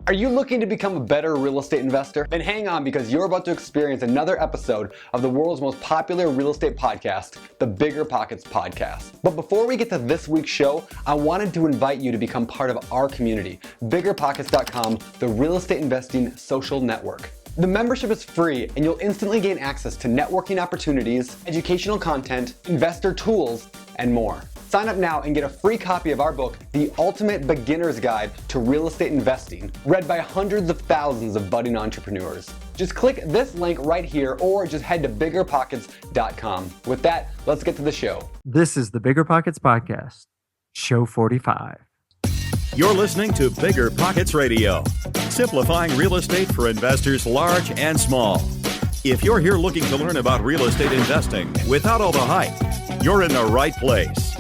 Are you looking to become a better real estate investor? Then hang on, because you're about to experience another episode of the world's most popular real estate podcast, the BiggerPockets Podcast. But before we get to this week's show, I wanted to invite you to become part of our community, BiggerPockets.com, the real estate investing social network. The membership is free, and you'll instantly gain access to networking opportunities, educational content, investor tools, and more. Sign up now and get a free copy of our book, The Ultimate Beginner's Guide to Real Estate Investing, read by hundreds of thousands of budding entrepreneurs. Just click this link right here, or just head to BiggerPockets.com. With that, let's get to the show. This is the BiggerPockets Podcast, show 45. You're listening to BiggerPockets Radio, simplifying real estate for investors large and small. If you're here looking to learn about real estate investing without all the hype, you're in the right place.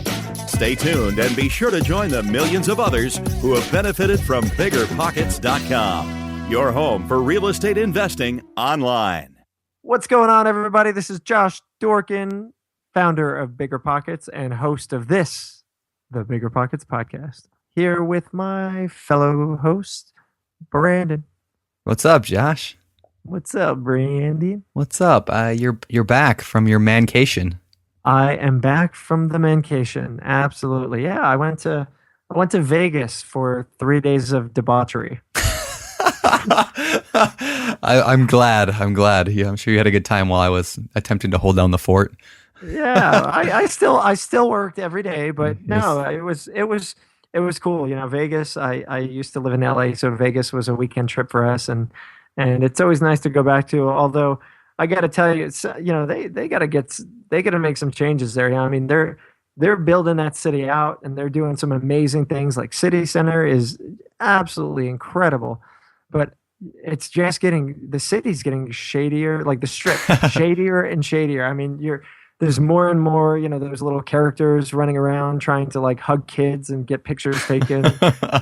Stay tuned and be sure to join the millions of others who have benefited from BiggerPockets.com, your home for real estate investing online. What's going on, everybody? This is Josh Dorkin, founder of BiggerPockets and host of this, the BiggerPockets Podcast. Here with my fellow host, Brandon. What's up, Josh? What's up, Brandon? What's up? You're back from your mancation. I am back from the mancation. Absolutely. Yeah, I went to Vegas for 3 days of debauchery. I'm glad. Yeah, I'm sure you had a good time while I was attempting to hold down the fort. Yeah, I still worked every day, but no, it was cool. You know, Vegas. I used to live in LA, so Vegas was a weekend trip for us, and it's always nice to go back to. Although I got to tell you, it's, you know, they got to make some changes there. You know, I mean, they're building that city out, and they're doing some amazing things. Like City Center is absolutely incredible, but it's just the city's getting shadier, like the Strip, shadier and shadier. I mean, there's more and more, you know, those little characters running around trying to like hug kids and get pictures taken.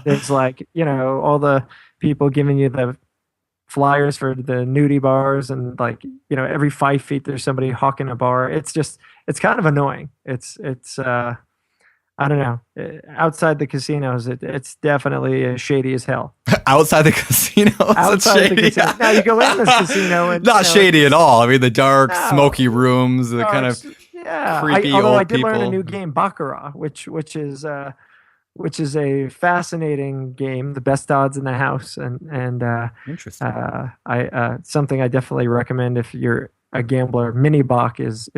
There's like, you know, all the people giving you the flyers for the nudie bars, and like, you know, every 5 feet there's somebody hawking a bar. It's kind of annoying. It's I don't know. Outside the casinos, it's definitely shady as hell. Outside the casino, outside the casino. Now you go in this casino and not shady at all. I mean, the dark, smoky rooms, the kind of creepy although old I did people. learn a new game, Baccarat, which is a fascinating game, the best odds in the house, and interesting. Something I definitely recommend if you're a gambler. Mini Bach is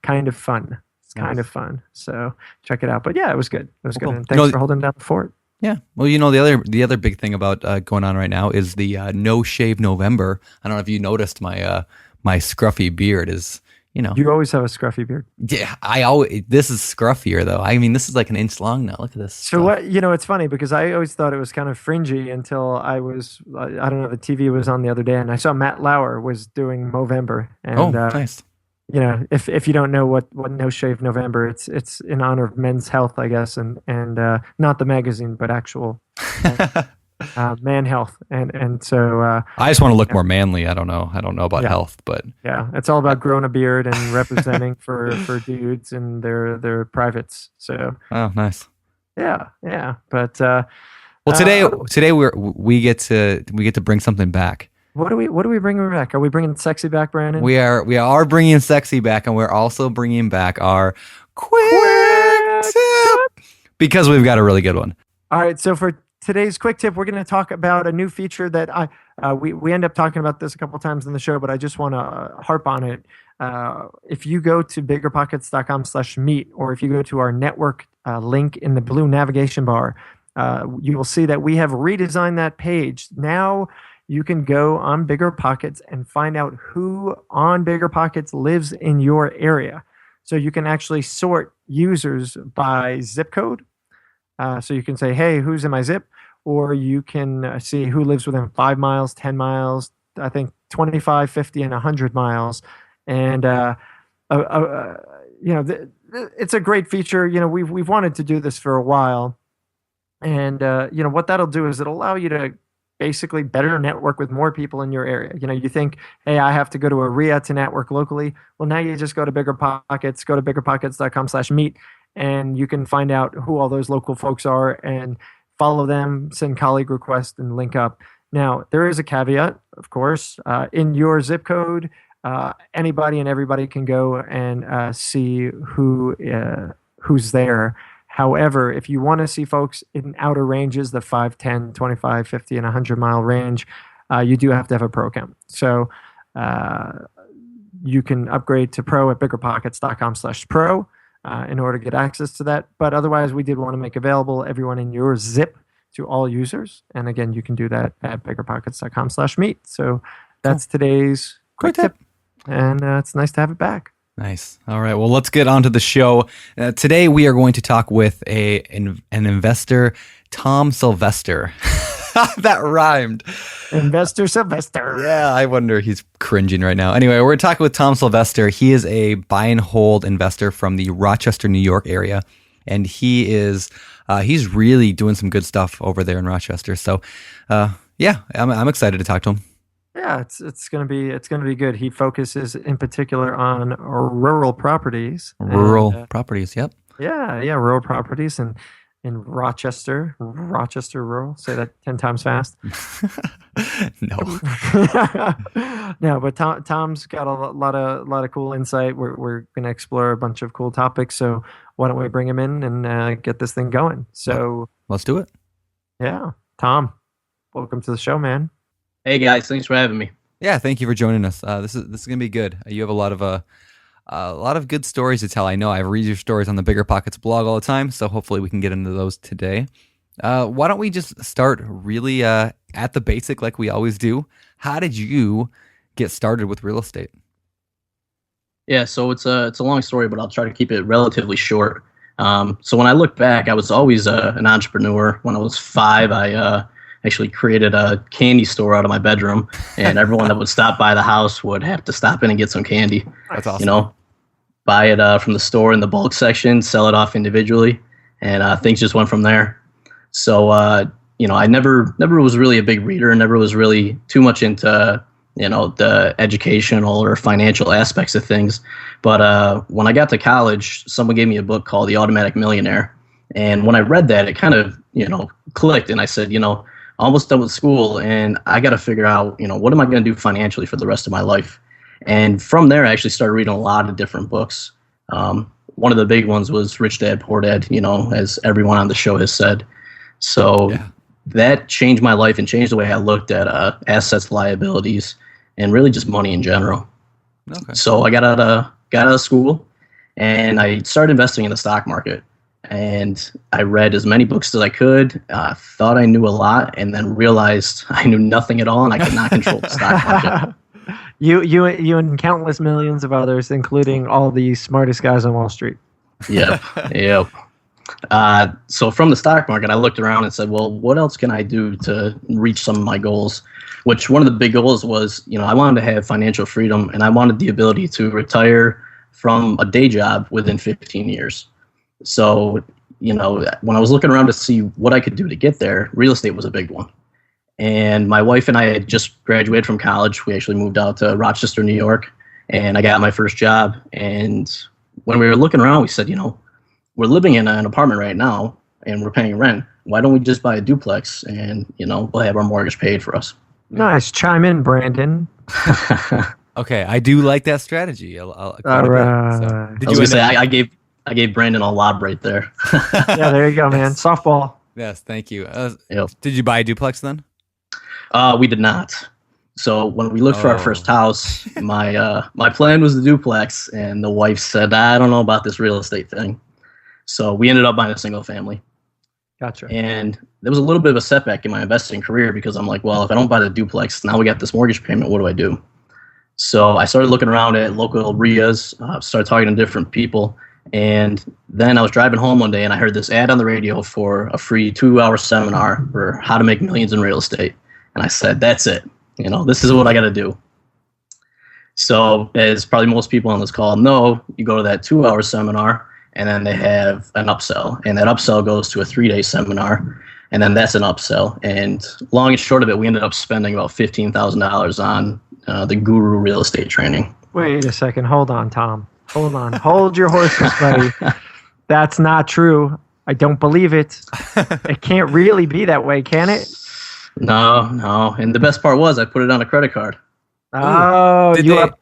kind of fun. It's kind of fun. So check it out. But yeah, it was good. It was good. And thanks for holding down the fort. Yeah. Well, you know, the other big thing about going on right now is the No Shave November. I don't know if you noticed my scruffy beard is. You know, you always have a scruffy beard. Yeah, this is scruffier though. I mean, this is like an inch long now. Look at this. So what? You know, it's funny because I always thought it was kind of fringy until I don't know, the TV was on the other day and I saw Matt Lauer was doing Movember. And, nice. You know, if you don't know what No Shave November, it's in honor of men's health, I guess, and not the magazine, but actual. Man health, and so I just want to look more manly. I don't know about health, but yeah, it's all about growing a beard and representing for dudes and their privates. So nice. Yeah. But well, today we get to bring something back. What are we bringing back? Are we bringing sexy back, Brandon? We are bringing sexy back, and we're also bringing back our quick tip because we've got a really good one. All right, so for today's quick tip, we're going to talk about a new feature that we end up talking about this a couple times in the show, but I just want to harp on it. If you go to biggerpockets.com/meet, or if you go to our network link in the blue navigation bar, you will see that we have redesigned that page. Now you can go on BiggerPockets and find out who on BiggerPockets lives in your area. So you can actually sort users by zip code. So you can say, hey, who's in my zip? Or you can see who lives within 5 miles, 10 miles, I think 25, 50, and 100 miles. And, you know, it's a great feature. You know, we've wanted to do this for a while. And, you know, what that'll do is it'll allow you to basically better network with more people in your area. You know, you think, hey, I have to go to a RIA to network locally. Well, now you just go to BiggerPockets, go to BiggerPockets.com/meet, and you can find out who all those local folks are. And follow them, send colleague requests, and link up. Now, there is a caveat, of course. In your zip code, anybody and everybody can go and see who's there. However, if you want to see folks in outer ranges, the 5, 10, 25, 50, and 100-mile range, you do have to have a pro account. So you can upgrade to pro at biggerpockets.com/pro in order to get access to that. But otherwise, we did want to make available everyone in your zip to all users. And again, you can do that at biggerpockets.com/meet. So that's today's quick tip. And it's nice to have it back. Nice. All right. Well, let's get on to the show. Today, we are going to talk with an investor, Tom Sylvester. That rhymed. Investor Sylvester. Yeah, I wonder he's cringing right now. Anyway, we're talking with Tom Sylvester. He is a buy and hold investor from the Rochester, New York area, and he's really doing some good stuff over there in Rochester. So, yeah, I'm excited to talk to him. Yeah, it's gonna be good. He focuses in particular on rural properties. Properties. Yep. Yeah, rural properties in Rochester rural. Say that 10 times fast. No. No, but Tom's got a lot of cool insight. We're going to explore a bunch of cool topics. So why don't we bring him in and get this thing going? So let's do it. Yeah, Tom, welcome to the show, man. Hey guys, thanks for having me. Yeah, thank you for joining us. This is gonna be good. You have a lot of good stories to tell. I know I read your stories on the Bigger Pockets blog all the time, so hopefully we can get into those today. Why don't we just start really at the basic like we always do? How did you get started with real estate? Yeah, so it's a long story, but I'll try to keep it relatively short. So when I look back, I was always an entrepreneur. When I was 5, I actually created a candy store out of my bedroom, and everyone that would stop by the house would have to stop in and get some candy. That's awesome. You know, buy it from the store in the bulk section, sell it off individually, and things just went from there. So, you know, I never was really a big reader, never was really too much into, you know, the educational or financial aspects of things. But when I got to college, someone gave me a book called The Automatic Millionaire. And when I read that, it kind of, you know, clicked. And I said, you know, almost done with school, and I got to figure out, you know, what am I going to do financially for the rest of my life? And from there, I actually started reading a lot of different books. One of the big ones was Rich Dad, Poor Dad, you know, as everyone on the show has said. So that changed my life and changed the way I looked at assets, liabilities, and really just money in general. Okay. So I got out of school, and I started investing in the stock market. And I read as many books as I could, thought I knew a lot, and then realized I knew nothing at all, and I could not control the stock market. You and countless millions of others, including all the smartest guys on Wall Street. Yep. So from the stock market, I looked around and said, well, what else can I do to reach some of my goals? Which one of the big goals was, you know, I wanted to have financial freedom, and I wanted the ability to retire from a day job within 15 years. So, you know, when I was looking around to see what I could do to get there, real estate was a big one. And my wife and I had just graduated from college. We actually moved out to Rochester, New York, and I got my first job. And when we were looking around, we said, you know, we're living in an apartment right now, and we're paying rent. Why don't we just buy a duplex, and, you know, we'll have our mortgage paid for us? Nice. Chime in, Brandon. Okay, I do like that strategy. All right. So, did you say I gave Brandon a lob right there. Yeah, there you go, man. Softball. Yes, thank you. Did you buy a duplex then? We did not. So when we looked for our first house, my plan was the duplex, and the wife said, I don't know about this real estate thing. So we ended up buying a single family. Gotcha. And there was a little bit of a setback in my investing career because I'm like, well, if I don't buy the duplex, now we got this mortgage payment, what do I do? So I started looking around at local RIAs, started talking to different people. And then I was driving home one day, and I heard this ad on the radio for a free 2-hour seminar for how to make millions in real estate. And I said, that's it. You know, this is what I got to do. So as probably most people on this call know, you go to that 2-hour seminar, and then they have an upsell. And that upsell goes to a 3-day seminar, and then that's an upsell. And long and short of it, we ended up spending about $15,000 on the guru real estate training. Wait a second. Hold on, Tom. Hold on. Hold your horses, buddy. That's not true. I don't believe it. It can't really be that way, can it? No. And the best part was I put it on a credit card. Oh,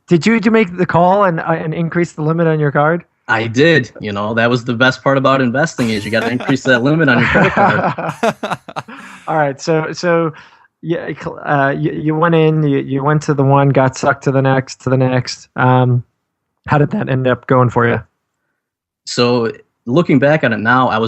did you make the call and increase the limit on your card? I did. That was the best part about investing is you got to increase that limit on your credit card. All right. So you went in, you went to the one, got sucked to the next. How did that end up going for you? So looking back on it now, I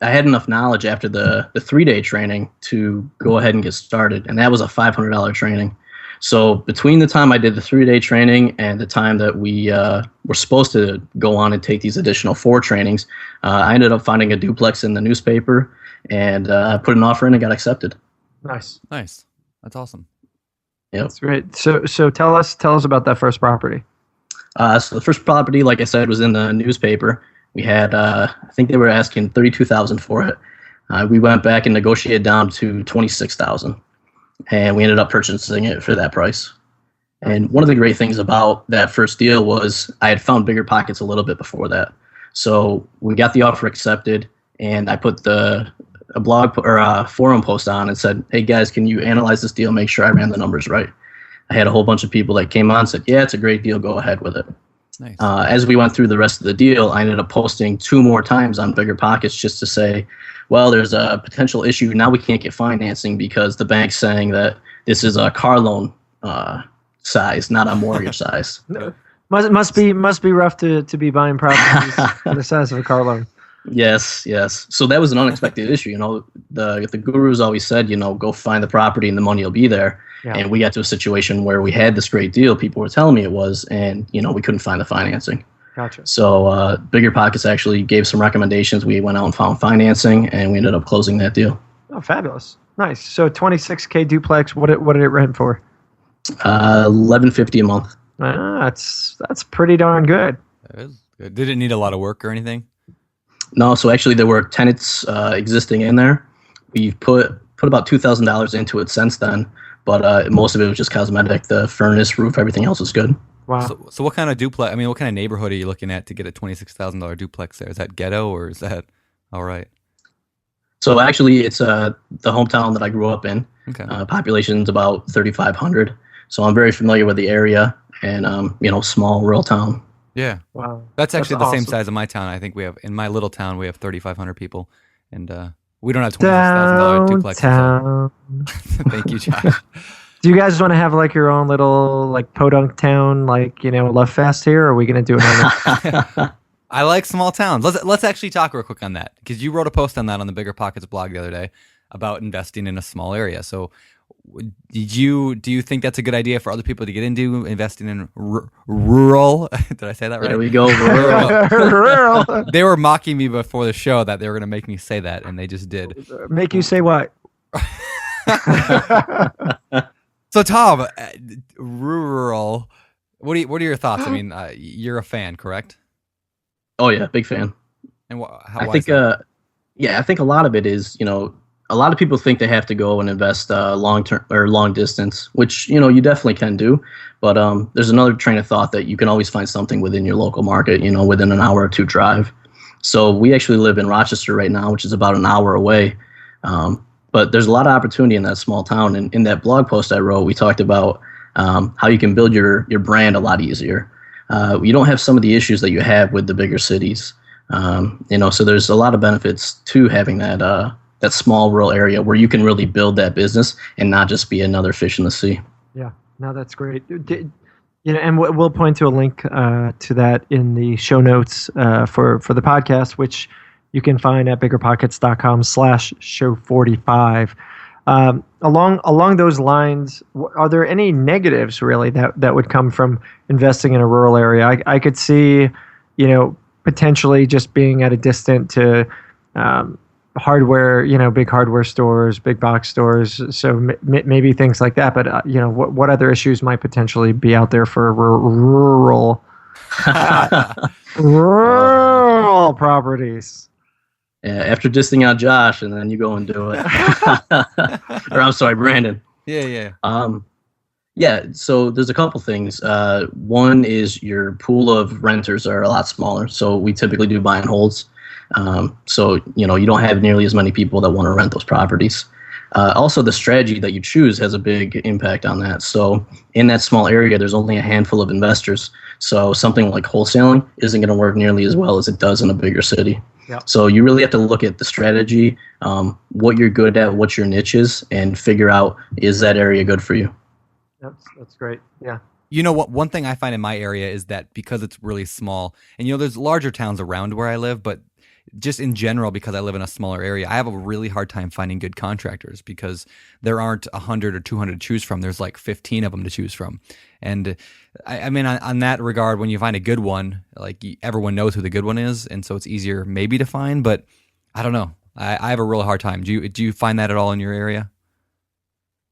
had enough knowledge after the 3-day training to go ahead and get started. And that was a $500 training. So between the time I did the 3-day training and the time that we were supposed to go on and take these additional 4 trainings, I ended up finding a duplex in the newspaper and put an offer in and got accepted. Nice. That's awesome. Yep. That's great. So tell us about that first property. So the first property, like I said, was in the newspaper. We had, I think they were asking $32,000 for it. We went back and negotiated down to $26,000, and we ended up purchasing it for that price. And one of the great things about that first deal was I had found BiggerPockets a little bit before that. So we got the offer accepted, and I put a blog or a forum post on and said, "Hey guys, can you analyze this deal? Make sure I ran the numbers right." I had a whole bunch of people that came on and said, "Yeah, it's a great deal. Go ahead with it." Nice. As we went through the rest of the deal, I ended up posting 2 more times on BiggerPockets just to say, well, there's a potential issue. Now we can't get financing because the bank's saying that this is a car loan size, not a mortgage size. Must be rough to be buying properties the size of a car loan. Yes. So that was an unexpected issue. The gurus always said, go find the property and the money will be there. Yeah. And we got to a situation where we had this great deal. People were telling me it was, and we couldn't find the financing. Gotcha. So BiggerPockets actually gave some recommendations. We went out and found financing, and we ended up closing that deal. Oh, fabulous! Nice. So $26K duplex. What did it rent for? $11.50 a month. That's pretty darn good. That is good. Did it need a lot of work or anything? No. So actually, there were tenants existing in there. We've put about $2,000 into it since then. But most of it was just cosmetic. The furnace, roof, everything else was good. Wow. So what kind of duplex? I mean, what kind of neighborhood are you looking at to get a $26,000 duplex there? Is that ghetto or is that all right? So actually, it's the hometown that I grew up in. Okay. Population's about 3,500. So I'm very familiar with the area and small rural town. Yeah. Wow. That's actually the awesome. same size of my town. I think we have in my little town we have 3,500 people, and we don't have $26,000 duplexes. Thank you, Josh. Do you guys want to have like your own little like podunk town, like love fest here, or are we gonna do it? I like small towns. Let's actually talk real quick on that because you wrote a post on that on the BiggerPockets blog the other day about investing in a small area. So, do you think that's a good idea for other people to get into investing in rural? Did I say that right? There we go, rural. They were mocking me before the show that they were going to make me say that, and they just did. Make you say what? So, Tom, rural. What are your thoughts? I mean, you're a fan, correct? Oh yeah, big fan. And I think I think a lot of it is a lot of people think they have to go and invest long term or long distance, which you definitely can do. But there's another train of thought that you can always find something within your local market, within an hour or 2 drive. So we actually live in Rochester right now, which is about an hour away. But there's a lot of opportunity in that small town. And in that blog post I wrote, we talked about how you can build your brand a lot easier. You don't have some of the issues that you have with the bigger cities. So there's a lot of benefits to having that small rural area where you can really build that business and not just be another fish in the sea. Yeah, no, that's great. And we'll point to a link to that in the show notes for the podcast, which you can find at biggerpockets.com/show45. Along those lines, are there any negatives really that would come from investing in a rural area? I could see, potentially just being at a distance to hardware, big hardware stores, big box stores. So maybe things like that. But what other issues might potentially be out there for rural properties? Yeah, after dissing out Josh, and then you go and do it. Or I'm sorry, Brandon. Yeah. Yeah, so there's a couple things. One is your pool of renters are a lot smaller, so we typically do buy and holds. So, you don't have nearly as many people that want to rent those properties. Also, the strategy that you choose has a big impact on that. So in that small area, there's only a handful of investors. So something like wholesaling isn't going to work nearly as well as it does in a bigger city. Yep. So you really have to look at the strategy, what you're good at, what your niche is, and figure out, is that area good for you? That's great. Yeah. You know what? One thing I find in my area is that because it's really small, and there's larger towns around where I live, but just in general, because I live in a smaller area, I have a really hard time finding good contractors because there aren't 100 or 200 to choose from. There's like 15 of them to choose from. And I mean, on that regard, when you find a good one, like everyone knows who the good one is. And so it's easier maybe to find, but I don't know. I have a real hard time. Do you find that at all in your area?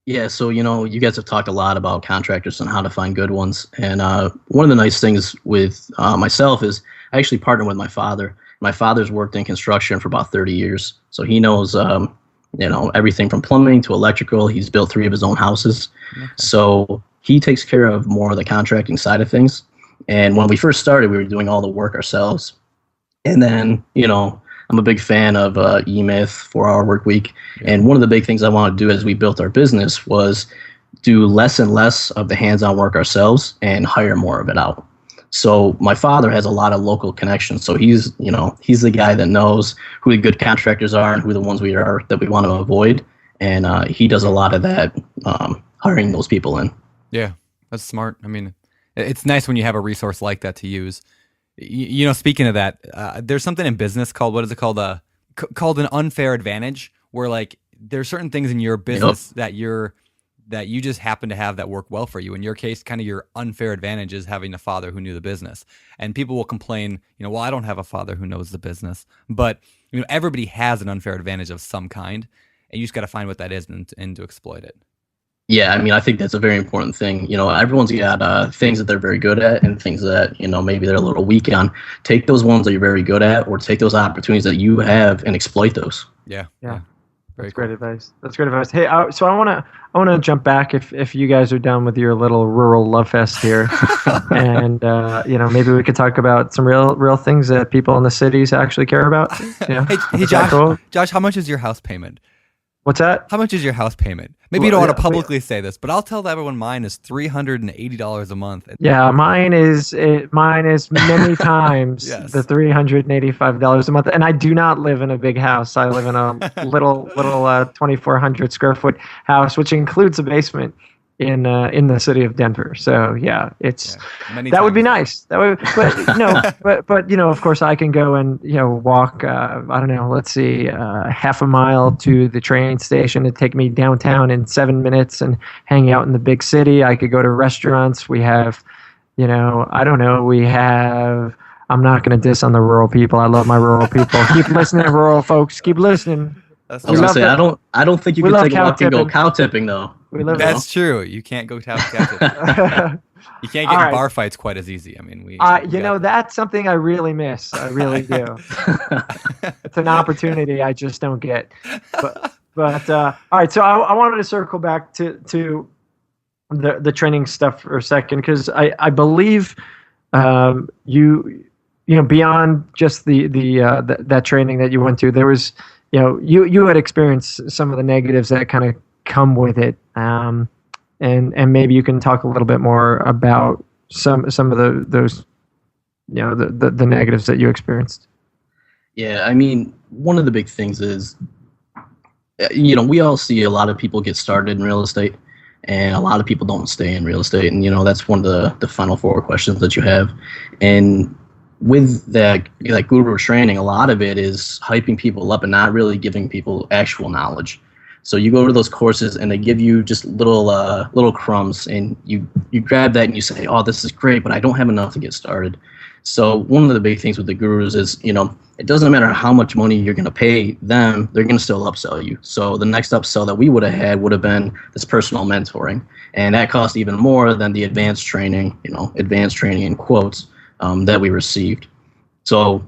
Yeah, so, you guys have talked a lot about contractors and how to find good ones. And one of the nice things with myself is I actually partner with my father. My father's worked in construction for about 30 years. So he knows, everything from plumbing to electrical. He's built 3 of his own houses. Okay. So he takes care of more of the contracting side of things. And when we first started, we were doing all the work ourselves. And then, I'm a big fan of E-Myth, 4-Hour Work Week. Yeah. And one of the big things I wanted to do as we built our business was do less and less of the hands-on work ourselves and hire more of it out. So my father has a lot of local connections. So he's the guy that knows who the good contractors are and who the ones that we want to avoid. And he does a lot of that, hiring those people in. Yeah, that's smart. I mean, it's nice when you have a resource like that to use. Speaking of that, there's something in business called, what is it called? Called an unfair advantage, where like there's certain things in your business that you just happen to have that work well for you. In your case, kind of your unfair advantage is having a father who knew the business. And people will complain, well, I don't have a father who knows the business. But everybody has an unfair advantage of some kind, and you just got to find what that is and to exploit it. Yeah, I mean, I think that's a very important thing. Everyone's got things that they're very good at and things that, maybe they're a little weak on. Take those ones that you're very good at, or take those opportunities that you have and exploit those. Yeah. That's great advice. That's great advice. Hey, so I want to jump back if you guys are done with your little rural love fest here, and maybe we could talk about some real things that people in the cities actually care about. Hey, Josh, how much is your house payment? What's that? How much is your house payment? Maybe you don't want to publicly say this, but I'll tell everyone mine is $380 a month. Yeah, mine is many times the $385 a month, and I do not live in a big house. I live in a little 2,400 square foot house, which includes a basement in the city of Denver. So yeah, that would be nice. That would, but of course I can go and walk. I don't know. Let's see, half a mile to the train station and take me downtown in 7 minutes and hang out in the big city. I could go to restaurants. We have, I don't know. We have. I'm not going to diss on the rural people. I love my rural people. Keep listening, rural folks. Keep listening. I was gonna say, I don't think you can take a walk and go cow tipping though. That's true. You can't go cow tipping. You can't get in bar fights quite as easy. I mean, that's something I really miss. I really do. It's an opportunity I just don't get. But all right. So I wanted to circle back to the training stuff for a second, because I believe you beyond just that training that you went to, there was. You had experienced some of the negatives that kind of come with it, and maybe you can talk a little bit more about some of those the negatives that you experienced. Yeah, I mean, one of the big things is, we all see a lot of people get started in real estate, and a lot of people don't stay in real estate, and that's one of the final 4 questions that you have, and with that guru training, a lot of it is hyping people up and not really giving people actual knowledge. So you go to those courses and they give you just little crumbs, and you grab that and you say, oh, this is great, but I don't have enough to get started. So one of the big things with the gurus is, it doesn't matter how much money you're going to pay them, they're going to still upsell you. So the next upsell that we would have had would have been this personal mentoring. And that cost even more than the advanced training in quotes, that we received. So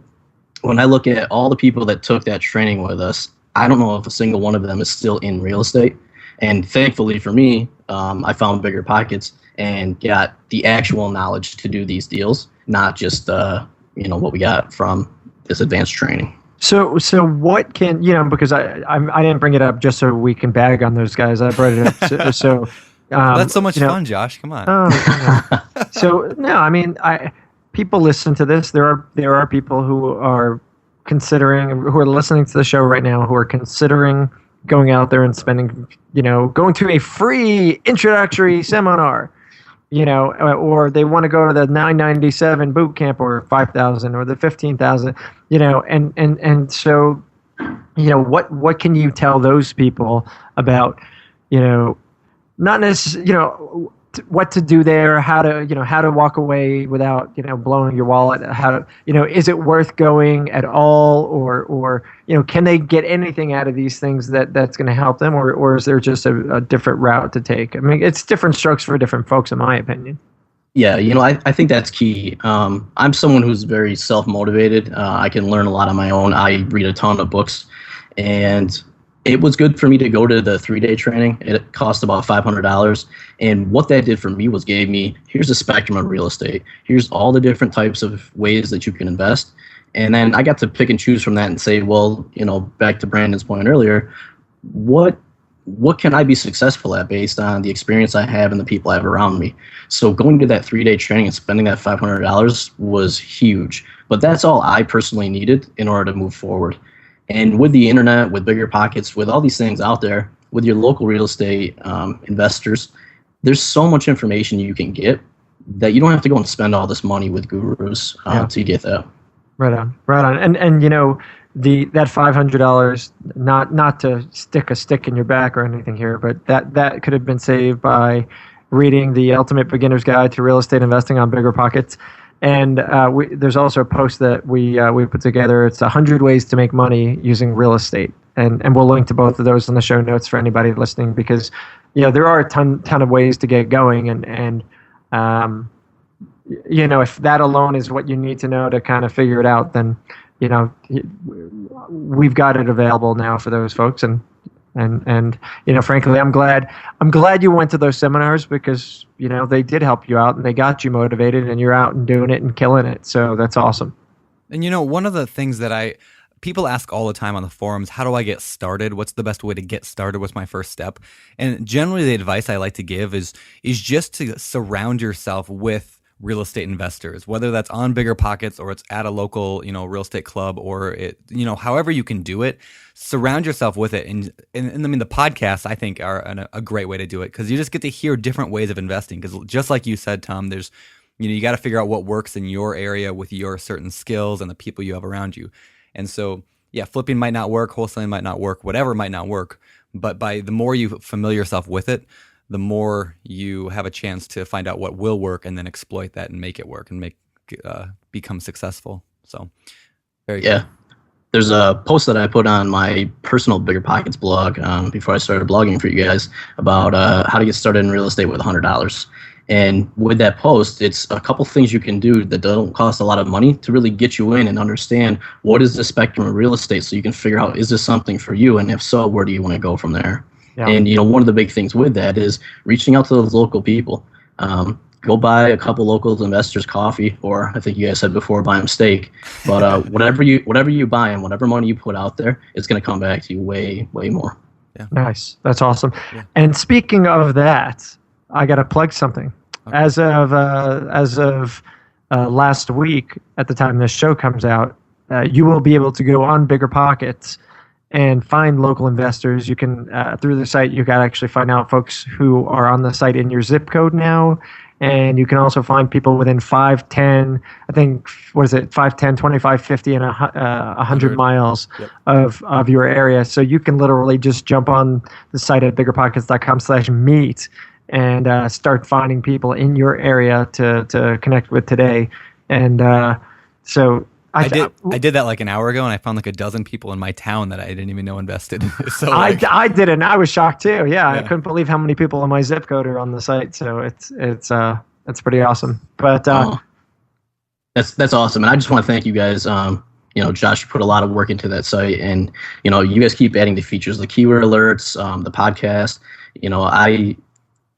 when I look at all the people that took that training with us, I don't know if a single one of them is still in real estate. And thankfully for me, I found BiggerPockets and got the actual knowledge to do these deals, not just what we got from this advanced training. So what can, because I didn't bring it up just so we can bag on those guys. I brought it up that's so much fun, Josh. Come on. So no, I mean, people listen to this. There are people who are listening to the show right now who are considering going out there and spending, going to a free introductory seminar, or they want to go to the 997 boot camp or 5,000 or the 15,000, and so, what can you tell those people about, not necessarily, what to do there, how to walk away without, blowing your wallet, how to, is it worth going at all, or can they get anything out of these things that's going to help them, or is there just a different route to take? I mean, it's different strokes for different folks, in my opinion. Yeah, I think that's key. I'm someone who's very self-motivated. I can learn a lot on my own. I read a ton of books, and it was good for me to go to the 3-day training. It cost about $500. And what that did for me was gave me, here's a spectrum of real estate. Here's all the different types of ways that you can invest. And then I got to pick and choose from that and say, well, back to Brandon's point earlier, what can I be successful at based on the experience I have and the people I have around me? So going to that 3-day training and spending that $500 was huge. But that's all I personally needed in order to move forward. And with the internet, with BiggerPockets, with all these things out there, with your local real estate investors, there's so much information you can get that you don't have to go and spend all this money with gurus to get that. Right on. And that $500, not to stick a stick in your back or anything here, but that could have been saved by reading the Ultimate Beginner's Guide to Real Estate Investing on BiggerPockets. And there's also a post that we put together. It's 100 ways to make money using real estate, and we'll link to both of those in the show notes for anybody listening, because there are a ton of ways to get going, and if that alone is what you need to know to kind of figure it out, then we've got it available now for those folks, and frankly, I'm glad you went to those seminars, because they did help you out and they got you motivated, and you're out and doing it and killing it. So that's awesome. And one of the things that people ask all the time on the forums, how do I get started? What's the best way to get started? What's my first step? And generally the advice I like to give is just to surround yourself with real estate investors, whether that's on BiggerPockets or it's at a local, real estate club, or however you can do it, surround yourself with it. And I mean, the podcasts, I think, are a great way to do it, because you just get to hear different ways of investing. Because just like you said, Tom, there's, you got to figure out what works in your area with your certain skills and the people you have around you. And so, yeah, flipping might not work, wholesaling might not work, whatever might not work. But the more you familiar yourself with it, the more you have a chance to find out what will work and then exploit that and make it work and become successful. So, very good. There's a post that I put on my personal BiggerPockets blog before I started blogging for you guys about how to get started in real estate with $100. And with that post, it's a couple things you can do that don't cost a lot of money to really get you in and understand what is the spectrum of real estate, so you can figure out, is this something for you? And if so, where do you want to go from there? Yeah. And, one of the big things with that is reaching out to those local people. Go buy a couple local investors coffee, or I think you guys said before, buy them steak. But whatever you buy and whatever money you put out there, it's going to come back to you way, way more. Yeah. Nice. That's awesome. Yeah. And speaking of that, I got to plug something. Okay. As of last week, at the time this show comes out, you will be able to go on BiggerPockets and find local investors. You can, through the site, you can actually find out folks who are on the site in your zip code now. And you can also find people within 5, 10, I think, 5, 10, 25, 50, and 100 miles of your area. So you can literally just jump on the site at biggerpockets.com/meet and start finding people in your area to connect with today. And so I did that like an hour ago, and I found like a dozen people in my town that I didn't even know invested. So I did it, and I was shocked too. Yeah, I couldn't believe how many people in my zip code are on the site. So it's pretty awesome. But that's awesome, and I just want to thank you guys. Josh put a lot of work into that site, and you guys keep adding the features, the keyword alerts, the podcast.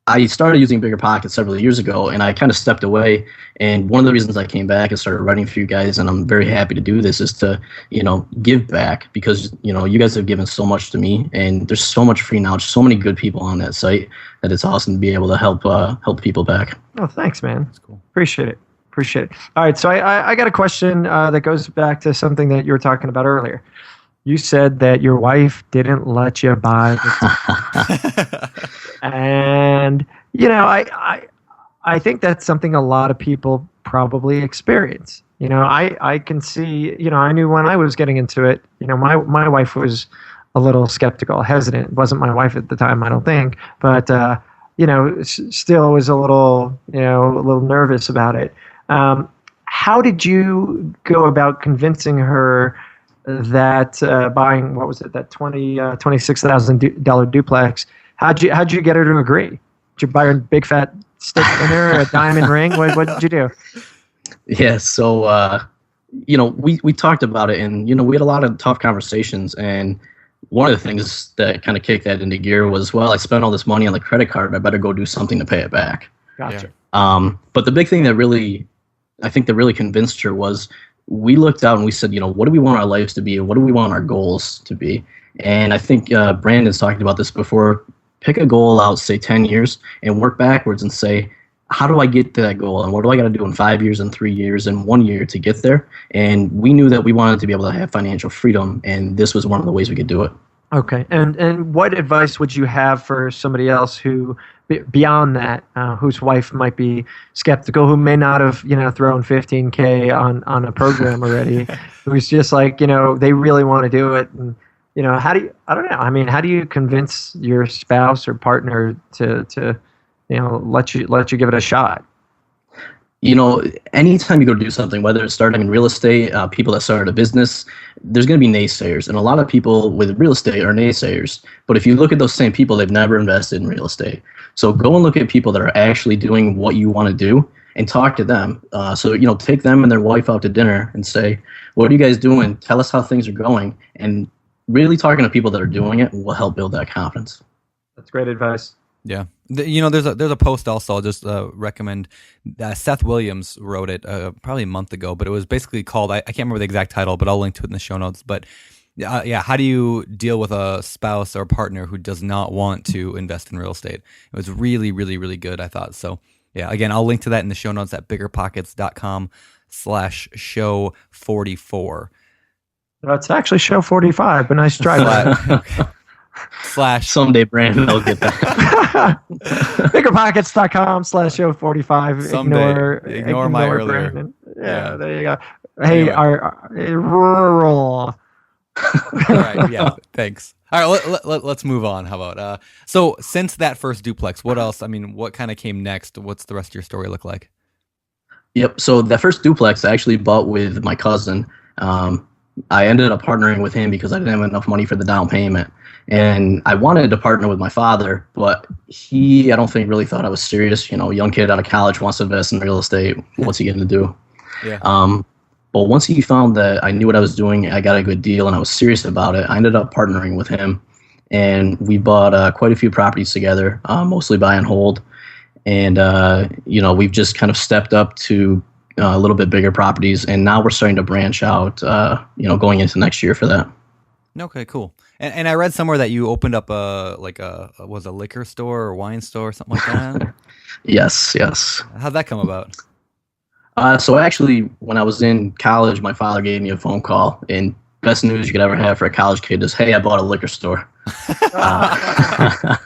I started using BiggerPockets several years ago, and I kind of stepped away. And one of the reasons I came back and started writing for you guys, and I'm very happy to do this, is to, give back, because, you guys have given so much to me, and there's so much free knowledge, so many good people on that site, that it's awesome to be able to help people back. Oh, thanks, man. That's cool. Appreciate it. All right, so I got a question that goes back to something that you were talking about earlier. You said that your wife didn't let you buy the and I think that's something a lot of people probably experience. I can see, I knew when I was getting into it, my wife was a little skeptical, hesitant. It wasn't my wife at the time, I don't think, but still was a little nervous about it. How did you go about convincing her that buying, what was it, that $26,000 duplex? How'd you get her to agree? Did you buy her a big fat stick dinner, a diamond ring? What did you do? Yeah, so we talked about it, and we had a lot of tough conversations. And one of the things that kind of kicked that into gear was, well, I spent all this money on the credit card, I better go do something to pay it back. Gotcha. But the big thing that really convinced her was, we looked out and we said, what do we want our lives to be? What do we want our goals to be? And I think Brandon's talked about this before. Pick a goal out, say 10 years, and work backwards and say, how do I get to that goal? And what do I got to do in 5 years and 3 years and 1 year to get there? And we knew that we wanted to be able to have financial freedom, and this was one of the ways we could do it. Okay. And what advice would you have for somebody else who, beyond that, whose wife might be skeptical, who may not have, thrown $15K on a program already, who's just like, they really want to do it, and how do you convince your spouse or partner to let you give it a shot? Anytime you go do something, whether it's starting in real estate, people that started a business, there's going to be naysayers. And a lot of people with real estate are naysayers. But if you look at those same people, they've never invested in real estate. So go and look at people that are actually doing what you want to do and talk to them. So take them and their wife out to dinner and say, what are you guys doing? Tell us how things are going. And really talking to people that are doing it will help build that confidence. That's great advice. Yeah. There's a post also I'll just recommend. Seth Williams wrote it probably a month ago, but it was basically called, I can't remember the exact title, but I'll link to it in the show notes. But how do you deal with a spouse or partner who does not want to invest in real estate? It was really, really, really good, I thought. So yeah, again, I'll link to that in the show notes at biggerpockets.com/show44. It's actually show 45, but nice try. Okay. Someday Brandon will get that. BiggerPockets.com/show45. Ignore my earlier. Brandon. Yeah, there you go. Hey, anyway. Our rural. All right. Yeah. Thanks. All right. Let's move on. How about so since that first duplex, what else? I mean, what kind of came next? What's the rest of your story look like? Yep. So that first duplex I actually bought with my cousin. I ended up partnering with him because I didn't have enough money for the down payment. And I wanted to partner with my father, but I don't think really thought I was serious. Young kid out of college wants to invest in real estate. What's he going to do? Yeah. But once he found that I knew what I was doing, I got a good deal, and I was serious about it, I ended up partnering with him. And we bought quite a few properties together, mostly buy and hold. And, we've just kind of stepped up to a little bit bigger properties, and now we're starting to branch out, going into next year for that. Okay, cool. And I read somewhere that you opened up a liquor store or wine store or something like that. Yes. How'd that come about? So actually, when I was in college, my father gave me a phone call, and best news you could ever have for a college kid is, hey, I bought a liquor store.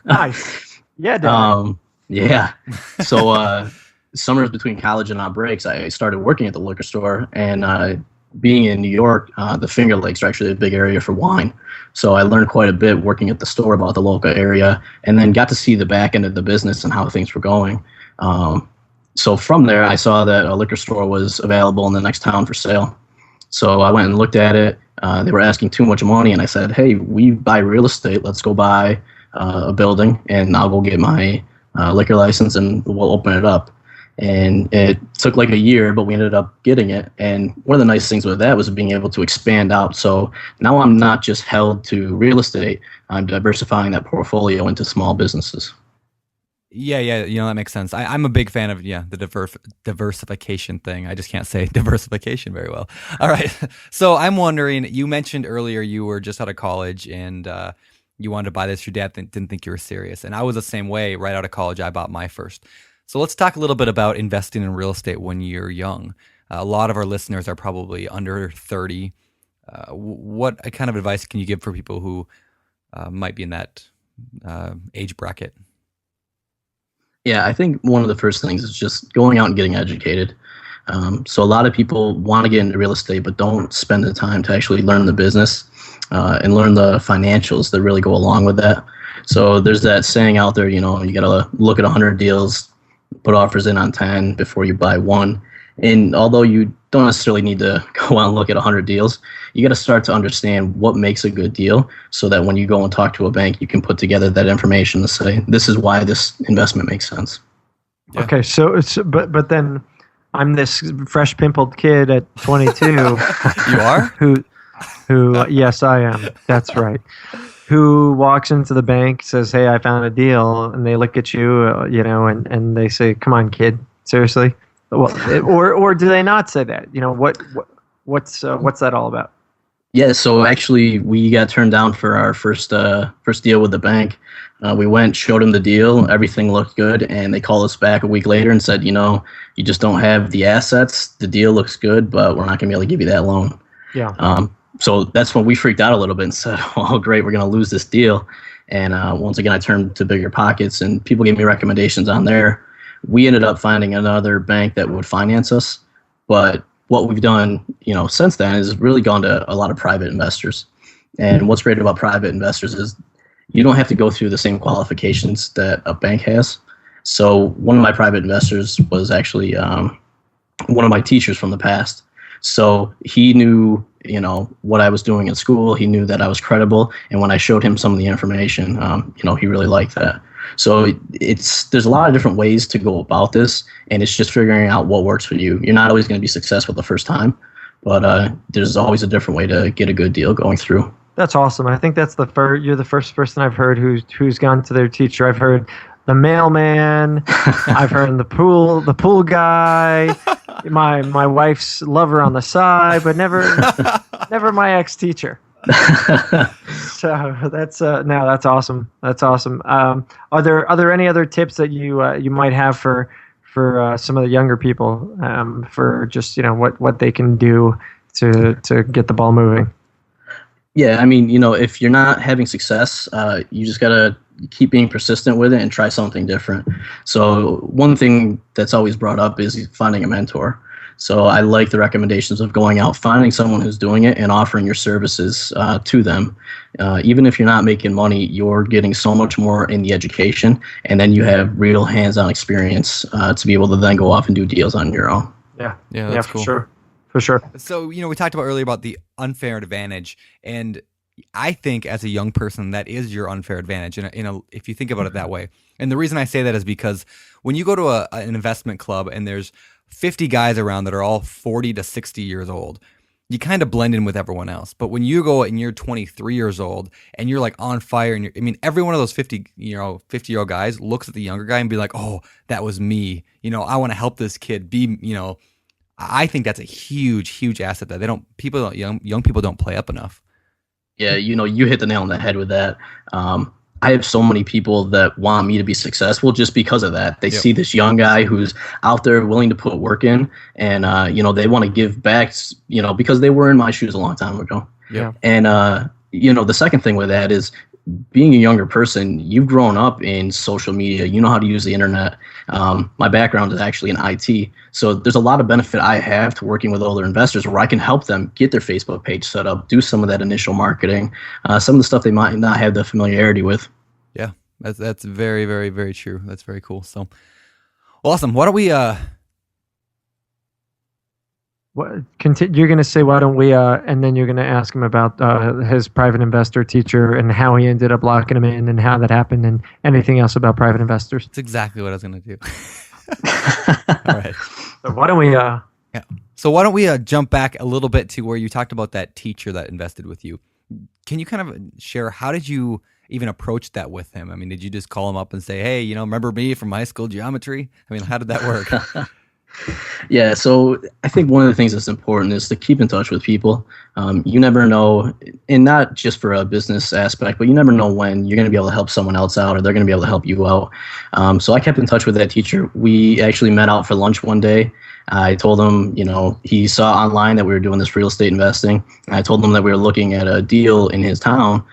Nice. Yeah, Dad. Yeah. So summers between college and on breaks, I started working at the liquor store, and being in New York, the Finger Lakes are actually a big area for wine. So I learned quite a bit working at the store about the local area, and then got to see the back end of the business and how things were going. So from there, I saw that a liquor store was available in the next town for sale. So I went and looked at it. They were asking too much money, and I said, hey, we buy real estate. Let's go buy a building, and I'll go get my liquor license, and we'll open it up. And it took like a year, but we ended up getting it. And one of the nice things with that was being able to expand out. So now I'm not just held to real estate. I'm diversifying that portfolio into small businesses. Yeah, that makes sense. I'm a big fan of the diversification thing. I just can't say diversification very well. All right, so I'm wondering. You mentioned earlier you were just out of college and you wanted to buy this. Your dad didn't think you were serious, and I was the same way. Right out of college, I bought my first. So let's talk a little bit about investing in real estate when you're young. A lot of our listeners are probably under 30. What kind of advice can you give for people who might be in that age bracket? Yeah, I think one of the first things is just going out and getting educated. So a lot of people want to get into real estate, but don't spend the time to actually learn the business and learn the financials that really go along with that. So there's that saying out there, you got to look at 100 deals, put offers in on 10 before you buy one. And although you don't necessarily need to go out and look at 100 deals, you got to start to understand what makes a good deal so that when you go and talk to a bank, you can put together that information to say, this is why this investment makes sense. Yeah. Okay, but then I'm this fresh pimpled kid at 22. You are? Who yes, I am. That's right. Who walks into the bank, says, "Hey, I found a deal," and they look at you, and they say, "Come on, kid, seriously." Well, or do they not say that? What's that all about? Yeah, so actually we got turned down for our first deal with the bank. We went, showed them the deal, everything looked good, and they called us back a week later and said, you just don't have the assets. The deal looks good, but we're not going to be able to give you that loan. Yeah. So that's when we freaked out a little bit and said, oh, great, we're going to lose this deal. And once again, I turned to BiggerPockets, and people gave me recommendations on there. We ended up finding another bank that would finance us, but what we've done, since then is really gone to a lot of private investors. And what's great about private investors is you don't have to go through the same qualifications that a bank has. So one of my private investors was actually one of my teachers from the past. So he knew, what I was doing at school. He knew that I was credible. And when I showed him some of the information, he really liked that. So there's a lot of different ways to go about this, and it's just figuring out what works for you. You're not always going to be successful the first time, but there's always a different way to get a good deal going through. That's awesome. I think that's you're the first person I've heard who's gone to their teacher. I've heard the mailman. I've heard the pool guy, my wife's lover on the side, but never my ex-teacher. So that's awesome. That's awesome. Are there any other tips that you might have for some of the younger people for just what they can do to get the ball moving? Yeah, I mean, if you're not having success, you just gotta keep being persistent with it and try something different. So one thing that's always brought up is finding a mentor. So I like the recommendations of going out, finding someone who's doing it, and offering your services to them. Even if you're not making money, you're getting so much more in the education, and then you have real hands-on experience to be able to then go off and do deals on your own. Yeah, that's cool. For sure. So, we talked about earlier about the unfair advantage, and I think as a young person, that is your unfair advantage, if you think about it that way. And the reason I say that is because when you go to an investment club and there's 50 guys around that are all 40 to 60 years old, you kind of blend in with everyone else. But when you go and you're 23 years old and you're like on fire, and every one of those 50-year-old guys looks at the younger guy and be like, oh, that was me. I want to help this kid be, I think that's a huge, huge asset that young people don't play up enough. Yeah, you hit the nail on the head with that. I have so many people that want me to be successful just because of that. They see this young guy who's out there willing to put work in, and they want to give back, because they were in my shoes a long time ago. Yeah. And the second thing with that is being a younger person, you've grown up in social media. You know how to use the internet. My background is actually in IT. So there's a lot of benefit I have to working with older investors where I can help them get their Facebook page set up, do some of that initial marketing, some of the stuff they might not have the familiarity with. Yeah, that's very, very, very true. That's very cool. So, awesome. Why don't we... You're going to say, why don't we, and then you're going to ask him about his private investor teacher and how he ended up locking him in and how that happened and anything else about private investors. That's exactly what I was going to do. All right. So why don't we... Yeah. So why don't we jump back a little bit to where you talked about that teacher that invested with you. Can you kind of share, how did you even approach that with him? I mean, did you just call him up and say, hey, remember me from high school geometry? I mean, how did that work? Yeah, so I think one of the things that's important is to keep in touch with people. You never know, and not just for a business aspect, but you never know when you're going to be able to help someone else out or they're going to be able to help you out. So I kept in touch with that teacher. We actually met out for lunch one day. I told him, he saw online that we were doing this real estate investing. I told him that we were looking at a deal in his town.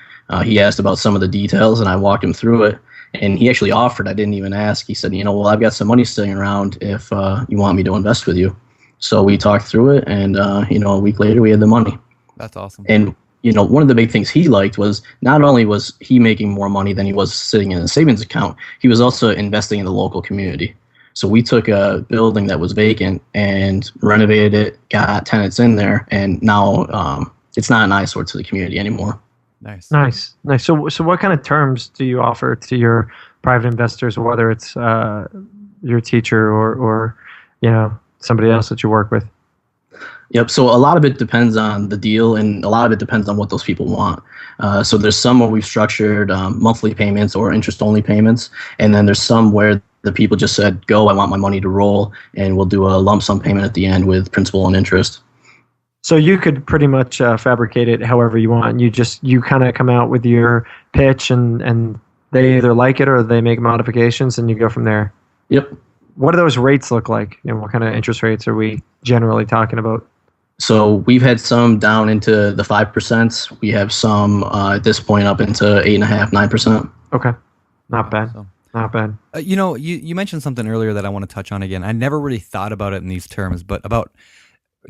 He asked about some of the details, and I walked him through it. And he actually offered. I didn't even ask. He said, well, I've got some money sitting around if you want me to invest with you. So we talked through it, and a week later we had the money. That's awesome. And one of the big things he liked was not only was he making more money than he was sitting in a savings account, he was also investing in the local community. So we took a building that was vacant and renovated it, got tenants in there, and now it's not an eyesore to the community anymore. Nice. So what kind of terms do you offer to your private investors, whether it's your teacher or somebody else that you work with? Yep. So a lot of it depends on the deal, and a lot of it depends on what those people want. So there's some where we've structured monthly payments or interest-only payments, and then there's some where the people just said, "Go, I want my money to roll," and we'll do a lump sum payment at the end with principal and interest. So you could pretty much fabricate it however you want. You kind of come out with your pitch, and they either like it or they make modifications, and you go from there. Yep. What do those rates look like? What kind of interest rates are we generally talking about? So we've had some down into the 5%. We have some at this point up into 8.5%, 9%. Okay, not bad. Not bad. You mentioned something earlier that I want to touch on again. I never really thought about it in these terms, but about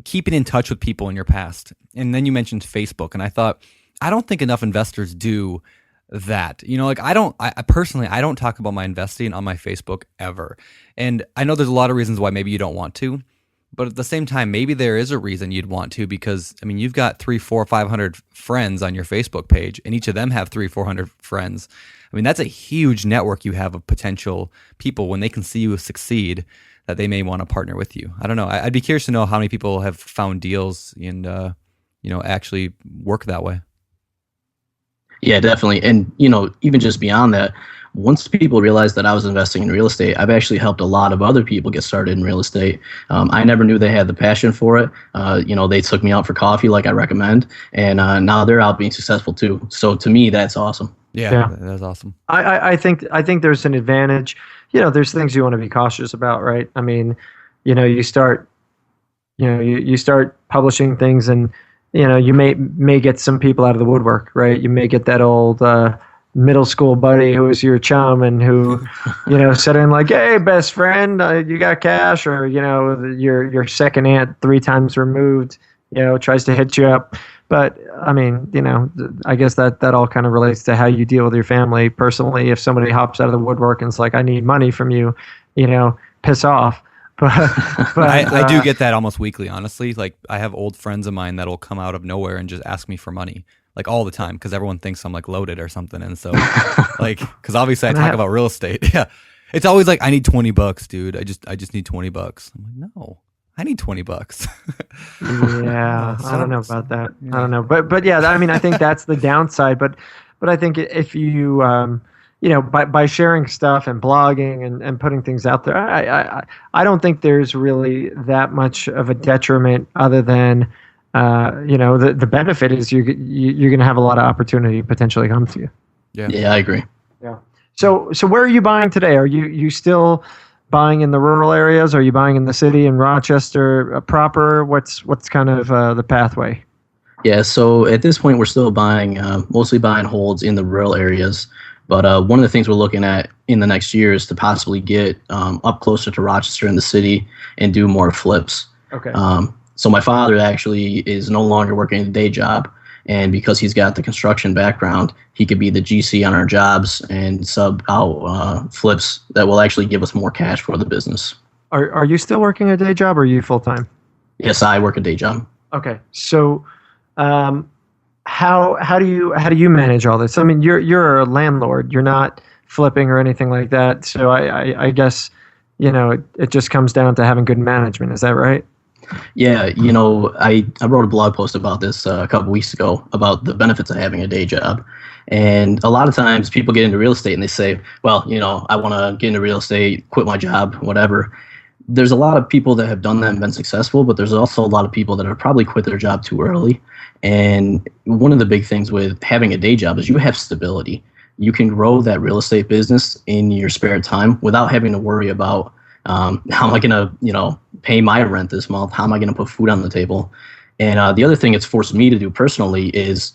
keeping in touch with people in your past. And then you mentioned Facebook, and I thought, I don't think enough investors do that. I personally don't talk about my investing on my Facebook ever. And I know there's a lot of reasons why maybe you don't want to, but at the same time, maybe there is a reason you'd want to, because you've got 300, 400, 500 friends on your Facebook page, and each of them have 300, 400 friends. That's a huge network you have of potential people when they can see you succeed, that they may want to partner with you. I don't know. I'd be curious to know how many people have found deals and, actually work that way. Yeah, definitely. And, even just beyond that, once people realized that I was investing in real estate, I've actually helped a lot of other people get started in real estate. I never knew they had the passion for it. They took me out for coffee like I recommend, and now they're out being successful too. So to me, that's awesome. Yeah. That's awesome. I think there's an advantage. There's things you want to be cautious about, right? You start publishing things, and you may get some people out of the woodwork, right? You may get that old middle school buddy who was your chum and who, said in like, "Hey, best friend, you got cash?" Or your second aunt 3 times removed, tries to hit you up. But I guess that all kind of relates to how you deal with your family personally. If somebody hops out of the woodwork and it's like, "I need money from you," piss off. But I do get that almost weekly, honestly. Like, I have old friends of mine that'll come out of nowhere and just ask me for money, like all the time, because everyone thinks I'm like loaded or something. And so, because obviously I talk about real estate. Yeah, it's always like, "I need $20, dude. I just need $20." I'm like, no. I need $20. Yeah, I don't know about that. I don't know, but yeah, I think that's the downside. But I think if you by sharing stuff and blogging and putting things out there, I don't think there's really that much of a detriment, other than the benefit is you're going to have a lot of opportunity potentially come to you. Yeah, I agree. Yeah. So where are you buying today? Are you still buying in the rural areas? Are you buying in the city, in Rochester proper? What's kind of the pathway? Yeah, so at this point, we're still mostly buying holds in the rural areas. But one of the things we're looking at in the next year is to possibly get up closer to Rochester in the city and do more flips. Okay. So my father actually is no longer working a day job. And because he's got the construction background, he could be the GC on our jobs and sub out flips that will actually give us more cash for the business. Are you still working a day job, or are you full time? Yes, I work a day job. Okay, so how do you manage all this? You're a landlord. You're not flipping or anything like that. So I guess it just comes down to having good management. Is that right? Yeah, I wrote a blog post about this a couple weeks ago about the benefits of having a day job. And a lot of times people get into real estate and they say, well, I want to get into real estate, quit my job, whatever. There's a lot of people that have done that and been successful, but there's also a lot of people that have probably quit their job too early. And one of the big things with having a day job is you have stability. You can grow that real estate business in your spare time without having to worry about how am I going to, pay my rent this month? How am I going to put food on the table? And the other thing it's forced me to do personally is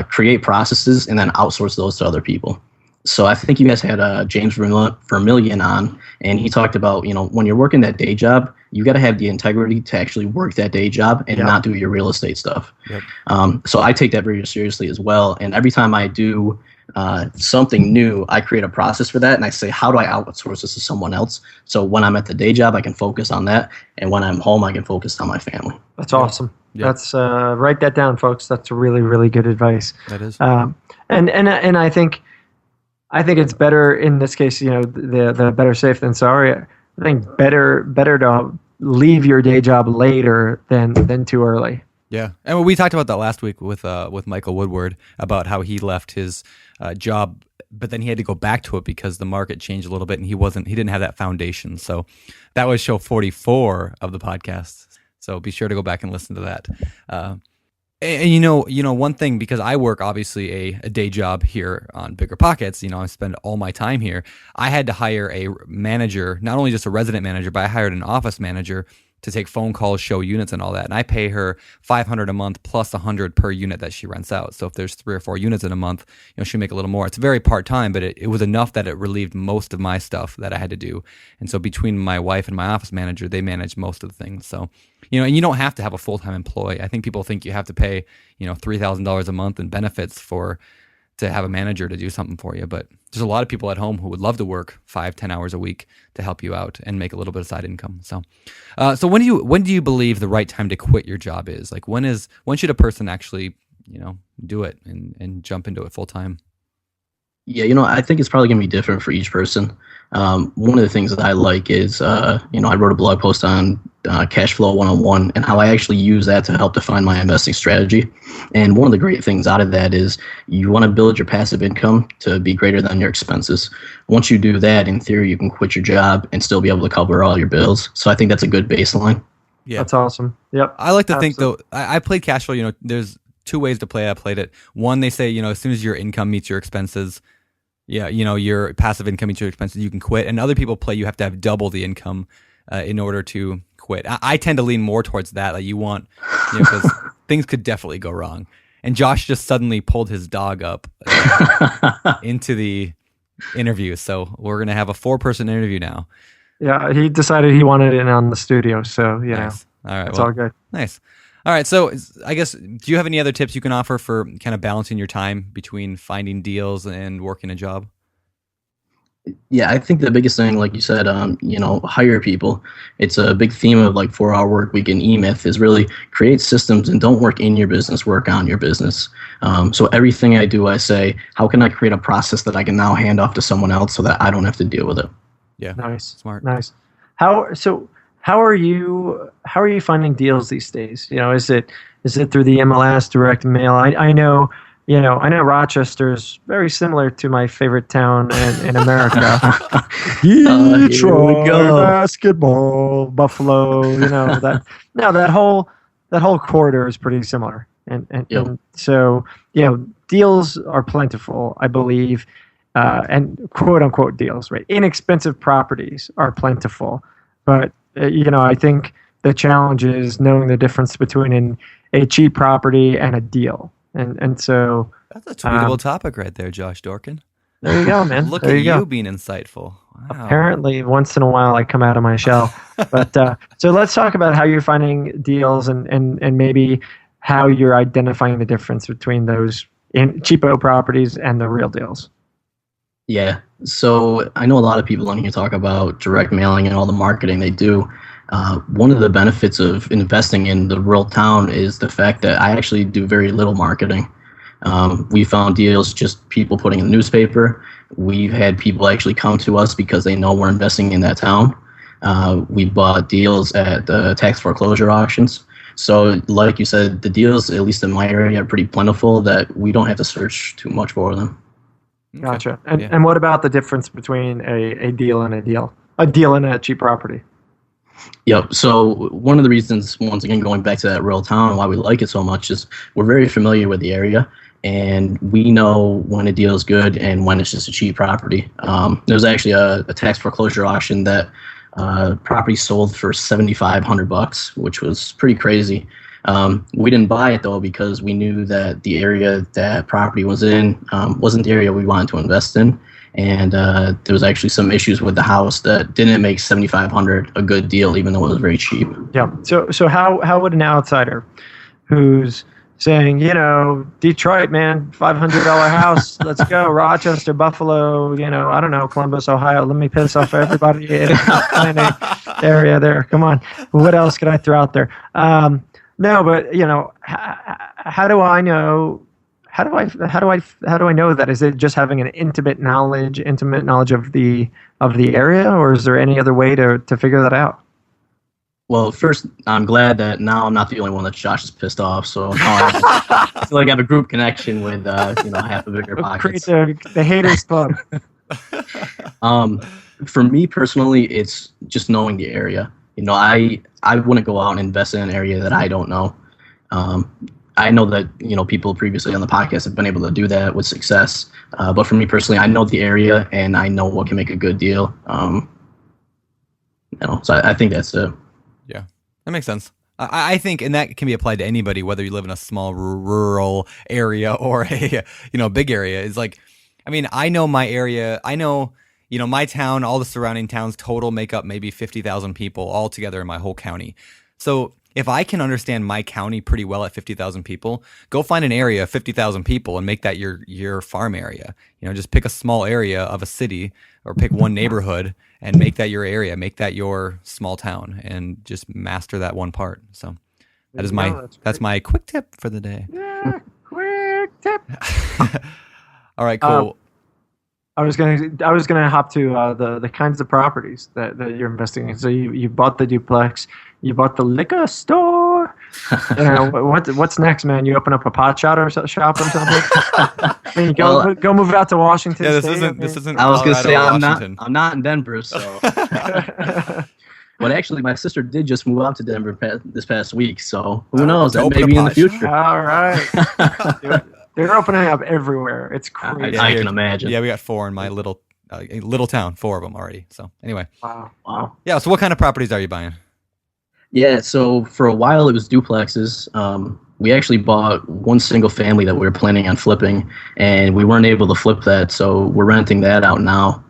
create processes and then outsource those to other people. So I think you guys had James Vermillion on, and he talked about, when you're working that day job, you got to have the integrity to actually work that day job and not do your real estate stuff. Yep. So I take that very seriously as well. And every time I do something new, I create a process for that, and I say, how do I outsource this to someone else? So when I'm at the day job, I can focus on that, and when I'm home, I can focus on my family. That's awesome. Yeah. That's write that down, folks. That's really, really good advice. That is. And I think it's better in this case. The better safe than sorry. I think better to leave your day job later than too early. Yeah, and we talked about that last week with Michael Woodward about how he left his job, but then he had to go back to it because the market changed a little bit, and he didn't have that foundation. So that was show 44 of the podcast. So be sure to go back and listen to that. And one thing, because I work obviously a day job here on BiggerPockets, I spend all my time here. I had to hire a manager, not only just a resident manager, but I hired an office manager to take phone calls, show units, and all that. And I pay her $500 a month plus $100 per unit that she rents out. So if there's 3 or 4 units in a month, she'll make a little more. It's very part-time, but it was enough that it relieved most of my stuff that I had to do. And so between my wife and my office manager, they manage most of the things. So, and you don't have to have a full-time employee. I think people think you have to pay, $3,000 a month in benefits to have a manager to do something for you. But there's a lot of people at home who would love to work 5-10 hours a week to help you out and make a little bit of side income. So when do you believe the right time to quit your job is? Like when should a person actually, do it and jump into it full time? Yeah, I think it's probably going to be different for each person. One of the things that I like is, I wrote a blog post on Cash Flow 101 and how I actually use that to help define my investing strategy. And one of the great things out of that is you want to build your passive income to be greater than your expenses. Once you do that, in theory, you can quit your job and still be able to cover all your bills. So I think that's a good baseline. Yeah, that's awesome. Yep. I like to think, though, I played Cash Flow, there's 2 ways to play. I played it. One, they say, as soon as your income meets your expenses, your passive income meets your expenses, you can quit. And other people play, you have to have double the income in order to quit. I tend to lean more towards that. Like you want, because things could definitely go wrong. And Josh just suddenly pulled his dog up into the interview. So we're going to have a 4-person interview now. Yeah, he decided he wanted it on the studio. So, nice. All right. It's all good. Nice. All right, so I guess, do you have any other tips you can offer for kind of balancing your time between finding deals and working a job? Yeah, I think the biggest thing, like you said, hire people. It's a big theme of like 4-hour work week and E-Myth is really create systems and don't work in your business, work on your business. So everything I do, I say, how can I create a process that I can now hand off to someone else so that I don't have to deal with it? Yeah, nice, smart. Nice. How are you finding deals these days? Is it through the MLS, direct mail? I know Rochester is very similar to my favorite town in America. Detroit basketball, Buffalo. That whole corridor is pretty similar, and so deals are plentiful, I believe, and quote unquote deals, right? Inexpensive properties are plentiful, but I think the challenge is knowing the difference between a cheap property and a deal. And so that's a tweetable topic right there, Josh Dorkin. There you go, man. Look at you being insightful. Wow. Apparently, once in a while, I come out of my shell. But so let's talk about how you're finding deals and maybe how you're identifying the difference between those cheapo properties and the real deals. Yeah. So I know a lot of people on here talk about direct mailing and all the marketing they do. One of the benefits of investing in the rural town is the fact that I actually do very little marketing. We found deals, just people putting in the newspaper. We've had people actually come to us because they know we're investing in that town. We bought deals at the tax foreclosure auctions. So like you said, the deals, at least in my area, are pretty plentiful that we don't have to search too much for them. Gotcha. And what about the difference between a deal and a deal? A deal and a cheap property? Yep. So one of the reasons, once again, going back to that rural town, why we like it so much is we're very familiar with the area, and we know when a deal is good and when it's just a cheap property. There was actually a tax foreclosure auction that property sold for $7,500, which was pretty crazy. We didn't buy it though because we knew that the area that property was in wasn't the area we wanted to invest in. And there was actually some issues with the house that didn't make $7,500 a good deal, even though it was very cheap. Yeah. So how would an outsider who's saying, Detroit, man, $500 house, let's go, Rochester, Buffalo, I don't know, Columbus, Ohio, let me piss off everybody in the area there. Come on. What else could I throw out there? No, but how do I know? How do I know that? Is it just having an intimate knowledge of the area, or is there any other way to figure that out? Well, first, I'm glad that now I'm not the only one that Josh is pissed off. So now I feel like I have a group connection with half of BiggerPockets. Create the haters club. For me personally, it's just knowing the area. I wouldn't go out and invest in an area that I don't know. I know that people previously on the podcast have been able to do that with success. But for me personally, I know the area and I know what can make a good deal. So I think that's it. Yeah, that makes sense. I think, and that can be applied to anybody, whether you live in a small rural area or a big area. Is like, I know my area. I know my town, all the surrounding towns total make up maybe 50,000 people all together in my whole county. So if I can understand my county pretty well at 50,000 people, go find an area of 50,000 people and make that your farm area. Just pick a small area of a city or pick one neighborhood and make that your area, make that your small town, and just master that one part. So that's my quick tip for the day. Yeah, quick tip. All right, cool. I was gonna hop to the kinds of properties that you're investing in. So you bought the duplex, you bought the liquor store. What's next, man? You open up a pot shop or something? Go move out to Washington. Yeah, State. This isn't. I was gonna say Washington. I'm not in Denver, so. But actually, my sister did just move out to Denver this past week, so who knows? That may be in the future. All right. They're opening up everywhere. It's crazy. I can imagine. Yeah, we got 4 in my little town, 4 of them already. So anyway. Wow. Yeah. So what kind of properties are you buying? Yeah. So for a while it was duplexes. We actually bought one single family that we were planning on flipping, and we weren't able to flip that, so we're renting that out now.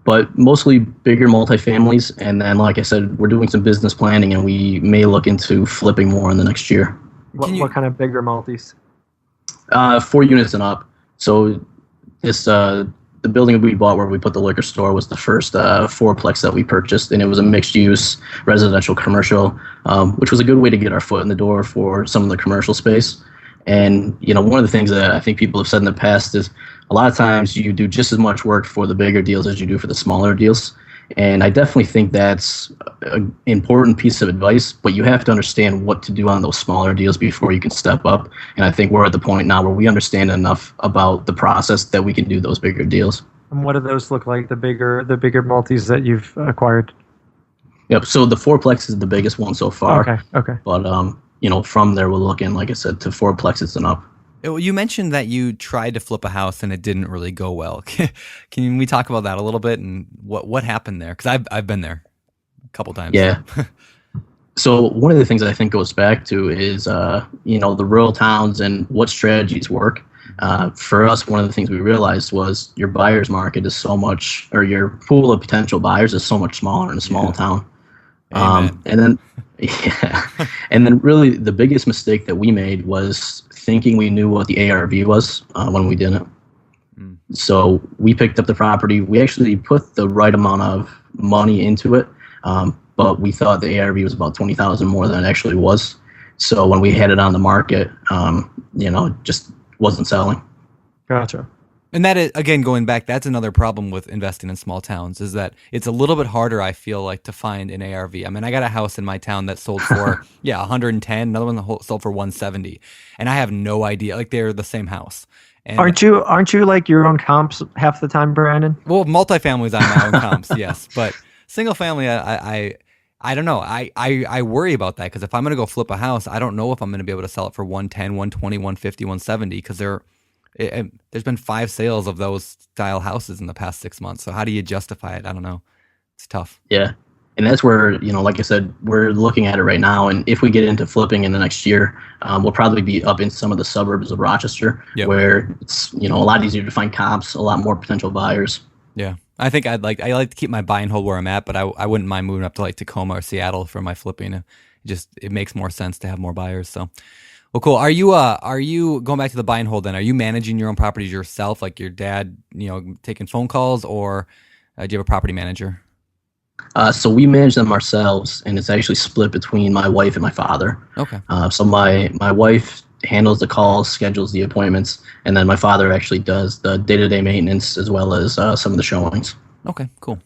But mostly bigger multifamilies, and then like I said, we're doing some business planning, and we may look into flipping more in the next year. What kind of bigger multis? 4 units and up. So this the building we bought where we put the liquor store was the first fourplex that we purchased, and it was a mixed use residential commercial, which was a good way to get our foot in the door for some of the commercial space. And one of the things that I think people have said in the past is a lot of times you do just as much work for the bigger deals as you do for the smaller deals. And I definitely think that's an important piece of advice, but you have to understand what to do on those smaller deals before you can step up. And I think we're at the point now where we understand enough about the process that we can do those bigger deals. And what do those look like, the bigger multis that you've acquired? Yep. So the fourplex is the biggest one so far. Okay. But from there we're looking, like I said, to fourplexes and up. You mentioned that you tried to flip a house and it didn't really go well. Can we talk about that a little bit and what happened there? Because I've been there a couple times. Yeah. So one of the things I think goes back to is the rural towns and what strategies work. For us, one of the things we realized was your buyer's market is so much, or your pool of potential buyers is so much smaller in a small town. And then really the biggest mistake that we made was thinking we knew what the ARV was when we didn't. So we picked up the property. We actually put the right amount of money into it, but we thought the ARV was about $20,000 more than it actually was. So when we had it on the market, it just wasn't selling. Gotcha. And that is, again, going back, that's another problem with investing in small towns is that it's a little bit harder, I feel like, to find an ARV. I mean, I got a house in my town that sold for, 110, another one that sold for 170. And I have no idea, like they're the same house. And Aren't you like your own comps half the time, Brandon? well, multifamilies, I'm my own comps, yes. But single family, I don't know. I worry about that because if I'm going to go flip a house, I don't know if I'm going to be able to sell it for 110, 120, 150, 170 because there's been 5 sales of those style houses in the past 6 months. So how do you justify it? I don't know. It's tough. Yeah. And that's where, like I said, we're looking at it right now. And if we get into flipping in the next year, we'll probably be up in some of the suburbs of Rochester where it's, a lot easier to find comps, a lot more potential buyers. Yeah. I think I like to keep my buy and hold where I'm at, but I wouldn't mind moving up to like Tacoma or Seattle for my flipping. It makes more sense to have more buyers. So, well, cool. Are you going back to the buy and hold then? Are you managing your own properties yourself, like your dad, taking phone calls, or do you have a property manager? So we manage them ourselves, and it's actually split between my wife and my father. Okay. So my wife handles the calls, schedules the appointments, and then my father actually does the day-to-day maintenance as well as some of the showings. Okay, cool.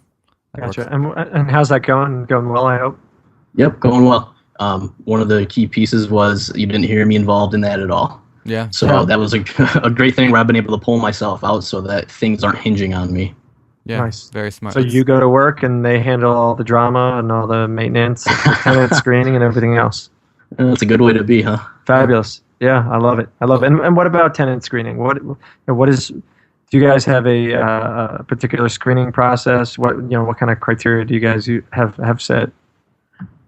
Gotcha. And how's that going? Going well, I hope? Yep, going well. One of the key pieces was you didn't hear me involved in that at all. Yeah. So that was a great thing where I've been able to pull myself out so that things aren't hinging on me. Yeah, nice. Very smart. So you go to work and they handle all the drama and all the maintenance, the tenant screening and everything else. That's a good way to be, huh? Fabulous. Yeah, I love it. And what about tenant screening? What is? Do you guys have a particular screening process? What kind of criteria do you guys have set?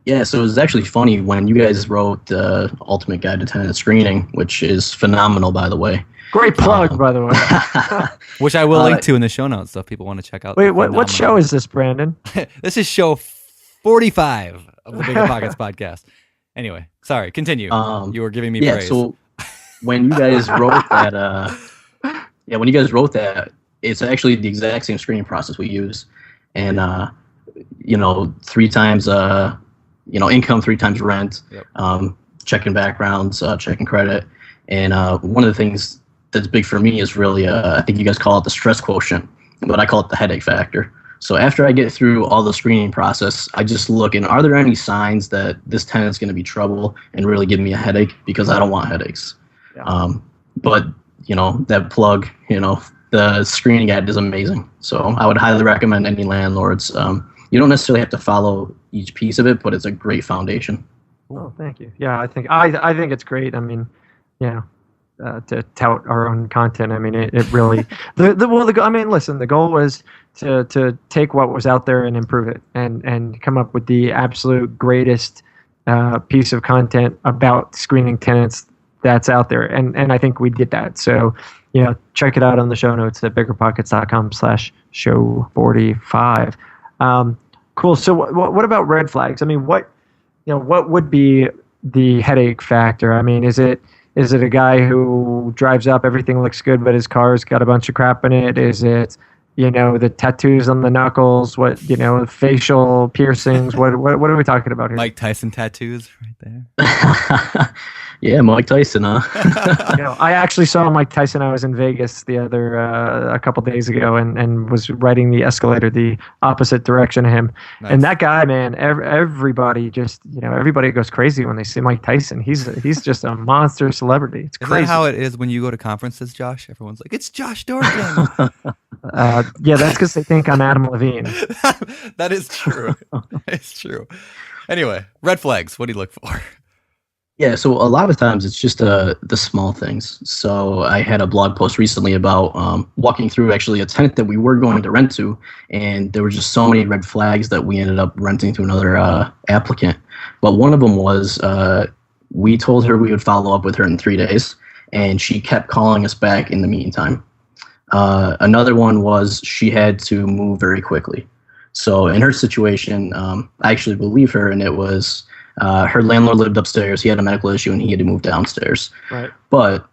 Yeah, so it was actually funny when you guys wrote the Ultimate Guide to Tenant Screening, which is phenomenal, by the way. Great plug, by the way. Which I will link to in the show notes, so if people want to check out. Wait, what show is this, Brandon? This is show 45 of the BiggerPockets podcast. Anyway, sorry, continue. You were giving me praise. Yeah, so when you guys wrote that, it's actually the exact same screening process we use. And, 3 times, income, 3 times rent, checking backgrounds, checking credit. And one of the things that's big for me is really, I think you guys call it the stress quotient, but I call it the headache factor. So after I get through all the screening process, I just look and are there any signs that this tenant's going to be trouble and really give me a headache, because I don't want headaches. Yeah. But that plug, the screening guide is amazing. So I would highly recommend any landlords. You don't necessarily have to follow each piece of it, but it's a great foundation. Oh, thank you. Yeah, I think it's great. I mean, to tout our own content. I mean, it really. Listen, the goal was to take what was out there and improve it, and come up with the absolute greatest piece of content about screening tenants that's out there, and I think we did that. So, check it out on the show notes at biggerpockets.com/show 45. Cool. So, what about red flags? I mean, what would be the headache factor? I mean, is it a guy who drives up, everything looks good, but his car's got a bunch of crap in it? Is it, the tattoos on the knuckles? What, facial piercings? What are we talking about here? Mike Tyson tattoos right there. Yeah, Mike Tyson, huh? I actually saw Mike Tyson. I was in Vegas a couple days ago and was riding the escalator the opposite direction of him. Nice. And that guy, man, everybody just, everybody goes crazy when they see Mike Tyson. He's just a monster celebrity. It's crazy. Isn't that how it is when you go to conferences, Josh? Everyone's like, it's Josh Dorgan. Yeah, that's because they think I'm Adam Levine. That is true. It's true. Anyway, red flags. What do you look for? Yeah, so a lot of times it's just the small things. So I had a blog post recently about walking through actually a tenant that we were going to rent to, and there were just so many red flags that we ended up renting to another applicant. But one of them was we told her we would follow up with her in 3 days, and she kept calling us back in the meantime. Another one was she had to move very quickly. So in her situation, I actually believe her, and it was her landlord lived upstairs. He had a medical issue, and he had to move downstairs. Right. But,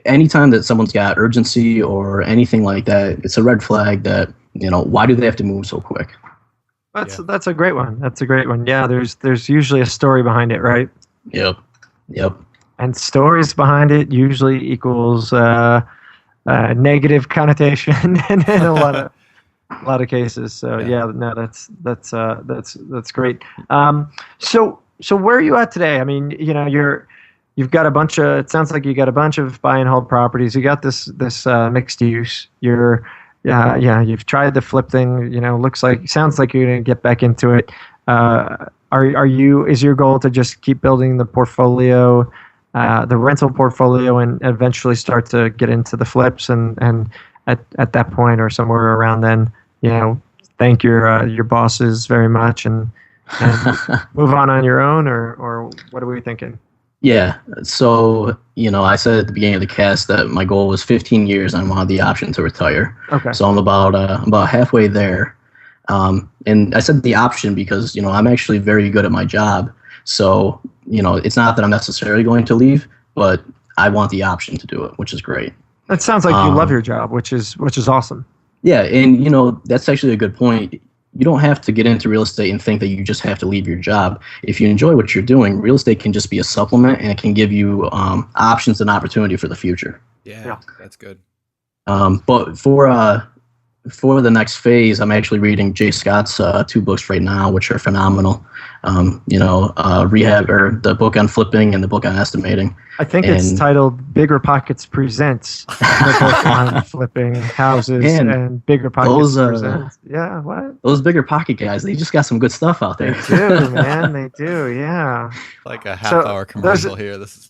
anytime that someone's got urgency or anything like that, it's a red flag that, why do they have to move so quick? That's a great one. That's a great one. Yeah, there's usually a story behind it, right? Yep. And stories behind it usually equals negative connotation in a lot of cases. So yeah, no, that's great. So where are you at today? I mean, you've got a bunch of. It sounds like you got a bunch of buy and hold properties. You got this mixed use. You've tried the flip thing. Sounds like you're gonna get back into it. Is your goal to just keep building the portfolio, the rental portfolio, and eventually start to get into the flips and at that point or somewhere around then, thank your bosses very much and move on your own, or what are we thinking? Yeah. So, I said at the beginning of the cast that my goal was 15 years and I wanted the option to retire. Okay. So I'm about halfway there. And I said the option because, I'm actually very good at my job. So, it's not that I'm necessarily going to leave, but I want the option to do it, which is great. That sounds like you love your job, which is awesome. Yeah. And, that's actually a good point. You don't have to get into real estate and think that you just have to leave your job. If you enjoy what you're doing, real estate can just be a supplement, and it can give you options and opportunity for the future. Yeah. That's good. But for the next phase, I'm actually reading Jay Scott's 2 books right now, which are phenomenal. Rehab, or the book on flipping and the book on estimating. I think it's titled BiggerPockets Presents, the book on flipping houses, and BiggerPockets Presents. Yeah, what? Those BiggerPocket guys, they just got some good stuff out there. They do, man. They do, yeah. Like a half-hour commercial here. This is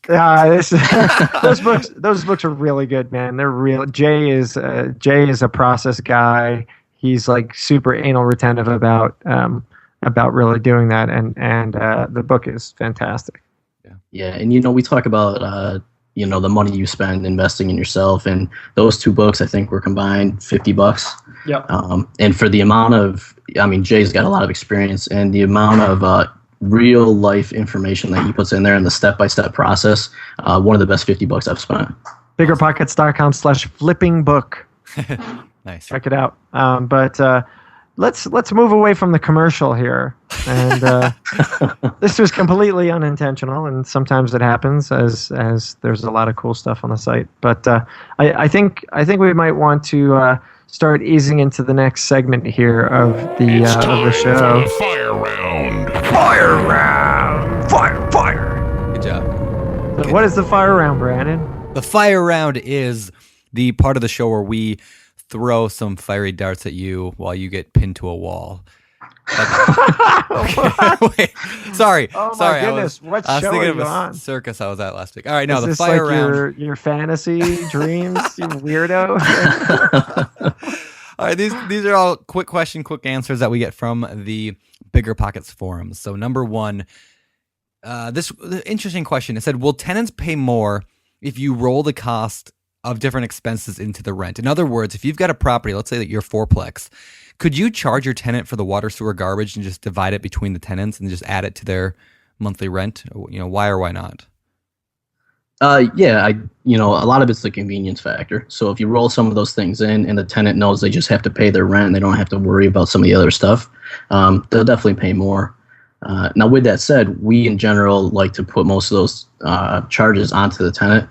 those books are really good, man. They're real. Jay is a process guy. He's like super anal retentive about really doing that, and the book is fantastic. Yeah, and we talk about the money you spend investing in yourself, and those 2 books I think were combined $50. Yep. And for the amount of, Jay's got a lot of experience, and the amount of real life information that he puts in there and the step-by-step process, one of the best $50 I've spent. BiggerPockets.com/flippingbook. Nice. Check it out. Let's move away from the commercial here, and this was completely unintentional, and sometimes it happens as there's a lot of cool stuff on the site. But I think we might want to start easing into the next segment here of the show. Fire round. Fire. Good job. So what is the fire round, Brandon? The fire round is the part of the show where we throw some fiery darts at you while you get pinned to a wall. Wait, sorry. Oh sorry, my goodness! What show are you on? Circus I was at last week. All right, no, is the this fire like round. Your fantasy dreams, you weirdo. All right, these are all quick answers that we get from the BiggerPockets forums. So number 1, this interesting question. It said, "Will tenants pay more if you roll the cost of different expenses into the rent?" In other words, if you've got a property, let's say that you're fourplex, could you charge your tenant for the water, sewer, garbage and just divide it between the tenants and just add it to their monthly rent? Why or why not? Yeah, a lot of it's the convenience factor. So if you roll some of those things in and the tenant knows they just have to pay their rent and they don't have to worry about some of the other stuff, they'll definitely pay more. Now, with that said, we in general like to put most of those charges onto the tenant,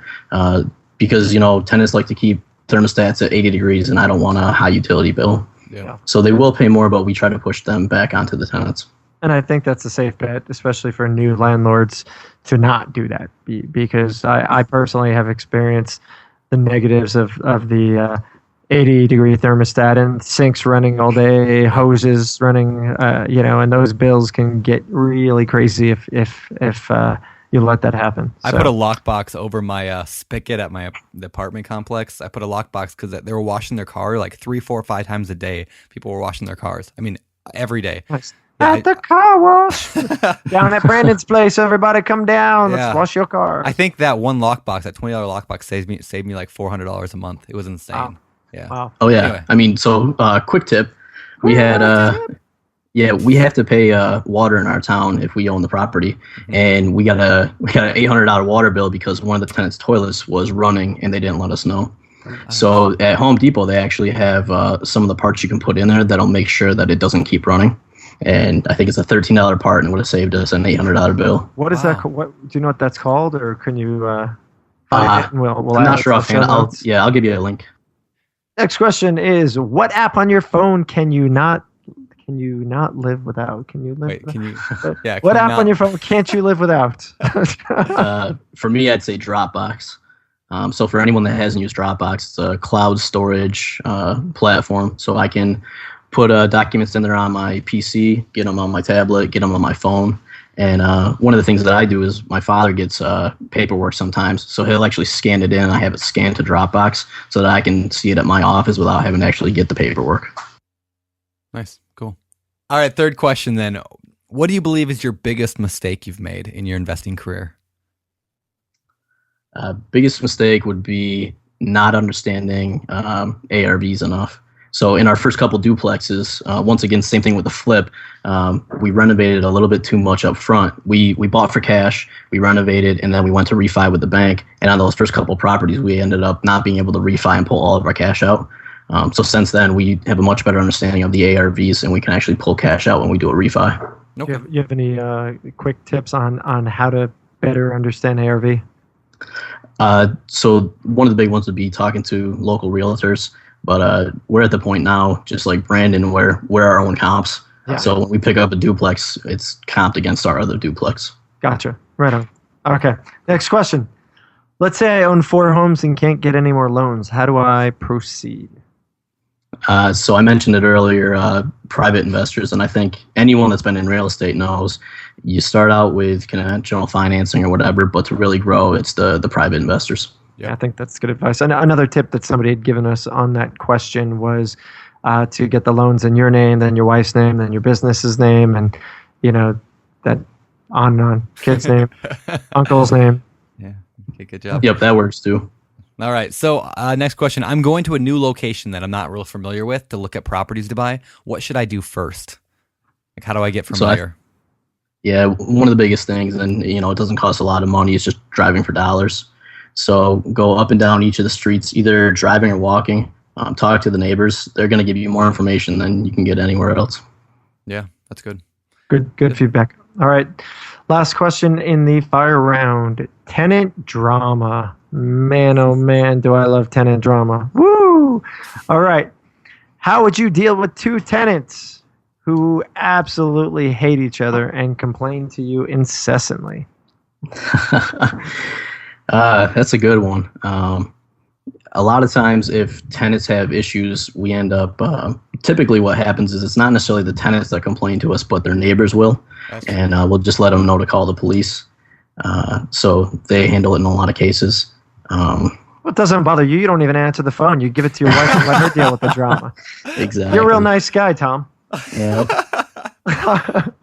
because, tenants like to keep thermostats at 80 degrees, and I don't want a high utility bill. Yeah. So they will pay more, but we try to push them back onto the tenants. And I think that's a safe bet, especially for new landlords, to not do that, because I personally have experienced the negatives of the 80-degree thermostat and sinks running all day, hoses running, and those bills can get really crazy if you let that happen. I put a lockbox over my spigot at my apartment complex. I put a lockbox because they were washing their car like 3, 4, 5 times a day. People were washing their cars. Every day. Nice. At the car wash. Down at Brandon's place, everybody come down. Yeah. Let's wash your car. I think that one lockbox, that $20 lockbox saved me like $400 a month. It was insane. Wow. Yeah. Wow. Oh, yeah. Anyway. Quick tip. We had... we have to pay water in our town if we own the property, and we got an $800 water bill because one of the tenants' toilets was running and they didn't let us know. So at Home Depot, they actually have some of the parts you can put in there that'll make sure that it doesn't keep running. And I think it's a $13 part, and would have saved us an $800 bill. What is that? What do you know what that's called, or can you find it? And we'll I'm not sure offhand. I'll give you a link. Next question is: what app on your phone can you not live without? Can you live? Wait, can you? Yeah. What app on your phone can't you live without? For me, I'd say Dropbox. So for anyone that hasn't used Dropbox, it's a cloud storage platform. So I can put documents in there on my PC, get them on my tablet, get them on my phone. And one of the things that I do is my father gets paperwork sometimes. So he'll actually scan it in. I have it scanned to Dropbox so that I can see it at my office without having to actually get the paperwork. Nice. Cool. All right. Third question then. What do you believe is your biggest mistake you've made in your investing career? Biggest mistake would be not understanding ARVs enough. So in our first couple duplexes, once again, same thing with the flip. We renovated a little bit too much up front. We bought for cash, we renovated, and then we went to refi with the bank. And on those first couple properties, we ended up not being able to refi and pull all of our cash out. So since then, we have a much better understanding of the ARVs, and we can actually pull cash out when we do a refi. Okay. You have any quick tips on how to better understand ARV? So one of the big ones would be talking to local realtors. But we're at the point now, just like Brandon, where we're our own comps. Yeah. So when we pick up a duplex, it's comped against our other duplex. Gotcha. Right on. Okay. Next question. Let's say I own 4 homes and can't get any more loans. How do I proceed? So I mentioned it earlier, private investors, and I think anyone that's been in real estate knows you start out with conventional financing or whatever, but to really grow, it's the private investors. Yeah, I think that's good advice. And another tip that somebody had given us on that question was to get the loans in your name, then your wife's name, then your business's name, and that on and on. Kid's name, uncle's name. Yeah. Okay, good job. Yep, that works too. All right. So next question. I'm going to a new location that I'm not real familiar with to look at properties to buy. What should I do first? Like, how do I get familiar? Yeah, one of the biggest things, and it doesn't cost a lot of money, is just driving for dollars. So go up and down each of the streets, either driving or walking. Talk to the neighbors. They're going to give you more information than you can get anywhere else. Yeah, that's good. Good feedback. All right. Last question in the fire round. Tenant drama. Man, oh man, do I love tenant drama. Woo! All right. How would you deal with 2 tenants who absolutely hate each other and complain to you incessantly? That's a good one. A lot of times if tenants have issues, we end up, typically what happens is it's not necessarily the tenants that complain to us, but their neighbors will. And we'll just let them know to call the police. So they handle it in a lot of cases. Well, it doesn't bother you. You don't even answer the phone. You give it to your wife and let her deal with the drama. Exactly. You're a real nice guy, Tom. Yeah.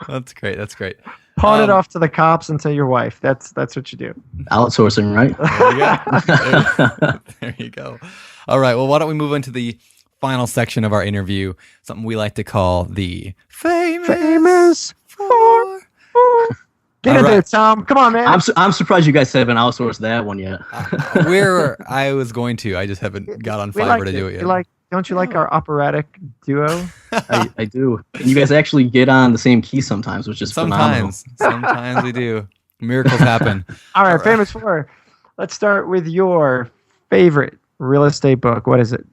That's great. That's great. Pawn it off to the cops and to your wife. That's what you do. Outsourcing, right? There you go. There you go. All right. Well, why don't we move into the final section of our interview, something we like to call the famous four. Get in there, Tom. Come on, man. I'm surprised you guys haven't outsourced that one yet. I was going to. I just haven't got on Fiverr to do it yet. Don't you like our operatic duo? I do. And you guys actually get on the same key sometimes, which is phenomenal. Sometimes we do. Miracles happen. All right, famous four. Let's start with your favorite real estate book. What is it?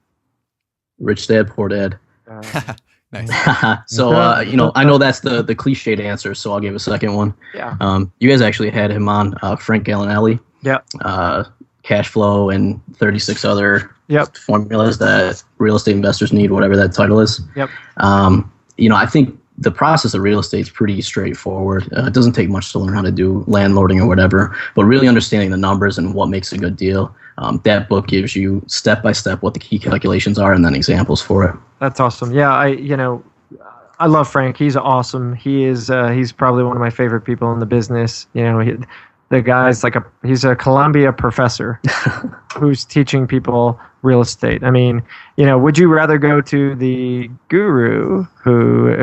Rich Dad, Poor Dad. Nice. So, I know that's the cliched answer, so I'll give a second one. Yeah. You guys actually had him on, Frank Gallinelli. Yep. Cash flow and 36 other Yep. formulas that real estate investors need, whatever that title is. Yep. I think the process of real estate is pretty straightforward. It doesn't take much to learn how to do landlording or whatever, but really understanding the numbers and what makes a good deal. That book gives you step by step what the key calculations are and then examples for it. That's awesome. Yeah, I love Frank. He's awesome. He's probably one of my favorite people in the business. The guy's he's a Columbia professor who's teaching people real estate. I mean, would you rather go to the guru who,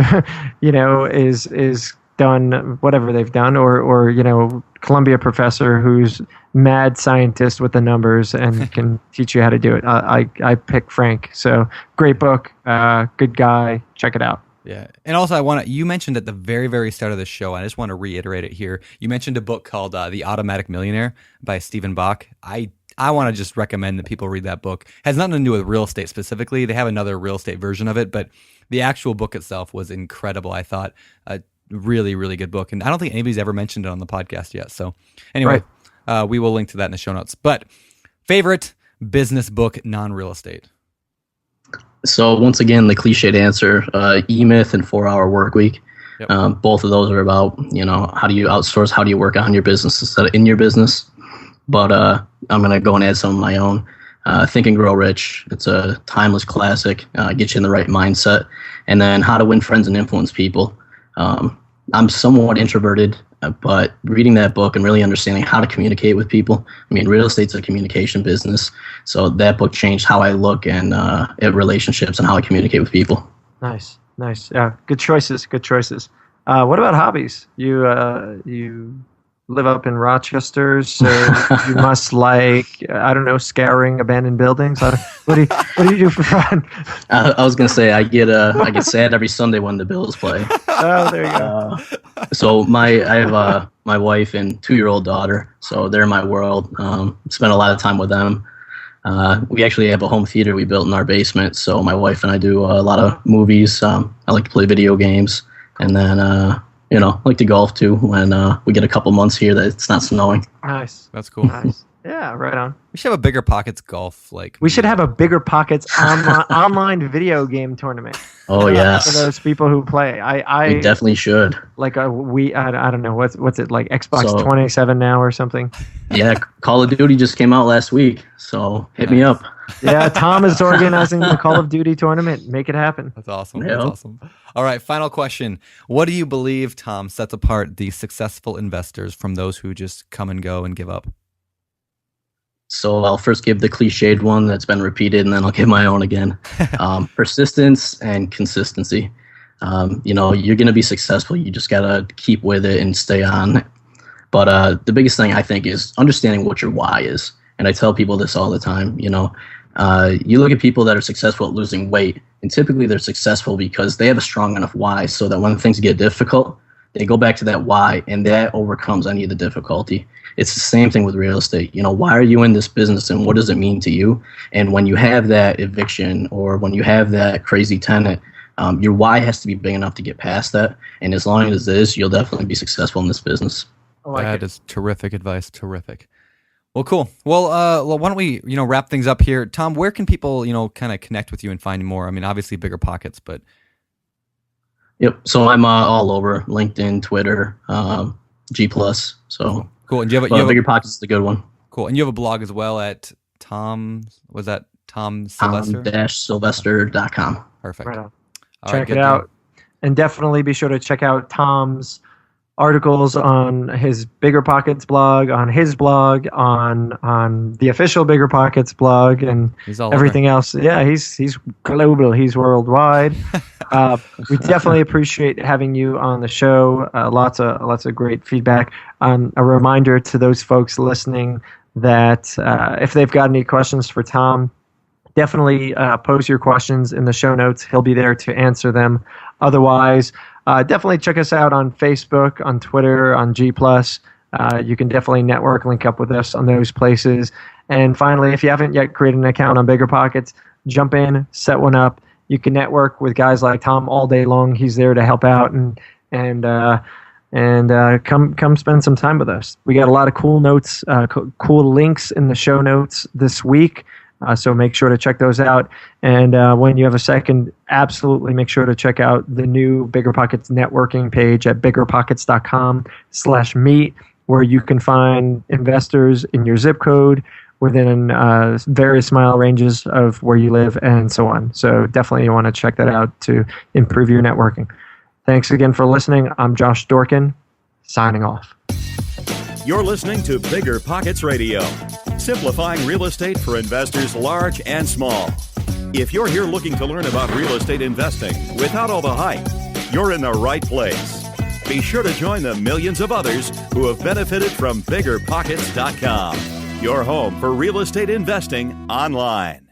is done whatever they've done, or Columbia professor who's mad scientist with the numbers and can teach you how to do it? I pick Frank. So great book, good guy. Check it out. Yeah. And also you mentioned at the very, very start of the show, I just want to reiterate it here. You mentioned a book called The Automatic Millionaire by Stephen Bach. I I want to just recommend that people read that book. It has nothing to do with real estate specifically. They have another real estate version of it, but the actual book itself was incredible. I thought a really, really good book. And I don't think anybody's ever mentioned it on the podcast yet. So anyway, we will link to that in the show notes. But favorite business book, non-real estate? So once again, the cliched answer, E-Myth and 4-Hour Workweek. Yep. Both of those are about, how do you outsource? How do you work on your business instead of in your business? But I'm going to go and add some of my own. Think and Grow Rich. It's a timeless classic. Get you in the right mindset. And then How to Win Friends and Influence People. I'm somewhat introverted, but reading that book and really understanding how to communicate with people. I mean, real estate's a communication business. So that book changed how I look and at relationships and how I communicate with people. Nice. Yeah, good choices. What about hobbies? You live up in Rochester, so you must scouring abandoned buildings. What do you do for fun? I was gonna say I get sad every Sunday when the Bills play. Oh, there you go. So I have my wife and 2-year-old daughter, so they're my world. Spend a lot of time with them. We actually have a home theater we built in our basement, so my wife and I do a lot of movies. I like to play video games, and then I like to golf too when we get a couple months here that it's not snowing. Nice. That's cool. Nice. Yeah, right on. We should have a BiggerPockets golf. We should have a BiggerPockets online video game tournament. Oh yes. For those people who play, we definitely should. I don't know what's it like Xbox 27 now or something. Yeah, Call of Duty just came out last week, so hit me up. Yeah, Tom is organizing the Call of Duty tournament. Make it happen. That's awesome. Yeah. That's awesome. All right, final question. What do you believe, Tom, sets apart the successful investors from those who just come and go and give up? So I'll first give the cliched one that's been repeated, and then I'll give my own again. Persistence and consistency. You're going to be successful. You just got to keep with it and stay on. But the biggest thing I think is understanding what your why is. And I tell people this all the time. You look at people that are successful at losing weight, and typically they're successful because they have a strong enough why so that when things get difficult, they go back to that why, and that overcomes any of the difficulty. It's the same thing with real estate. Why are you in this business and what does it mean to you? And when you have that eviction or when you have that crazy tenant, your why has to be big enough to get past that. And as long as it is, you'll definitely be successful in this business. That is terrific advice. Terrific. Well, cool. Well, why don't we, wrap things up here? Tom, where can people, kind of connect with you and find more? I mean, obviously BiggerPockets, but. Yep. So I'm all over LinkedIn, Twitter, G+. So cool. And you have BiggerPockets is the good one. Cool. And you have a blog as well at Tom Sylvester? Tom-Sylvester.com. Perfect. Right on. Check it out. And definitely be sure to check out Tom's articles on his BiggerPockets blog, on his blog, on the official BiggerPockets blog, and everything else. Yeah, he's global. He's worldwide. We definitely appreciate having you on the show. Lots of great feedback. A reminder to those folks listening that if they've got any questions for Tom, definitely post your questions in the show notes. He'll be there to answer them. Otherwise, definitely check us out on Facebook, on Twitter, on G+. You can definitely network, link up with us on those places. And finally, if you haven't yet created an account on BiggerPockets, jump in, set one up. You can network with guys like Tom all day long. He's there to help out and come spend some time with us. We got a lot of cool notes, cool links in the show notes this week. So make sure to check those out. And when you have a second, absolutely make sure to check out the new BiggerPockets networking page at biggerpockets.com/meet, where you can find investors in your zip code within various mile ranges of where you live and so on. So definitely you want to check that out to improve your networking. Thanks again for listening. I'm Josh Dorkin, signing off. You're listening to BiggerPockets Radio, simplifying real estate for investors large and small. If you're here looking to learn about real estate investing without all the hype, you're in the right place. Be sure to join the millions of others who have benefited from BiggerPockets.com, your home for real estate investing online.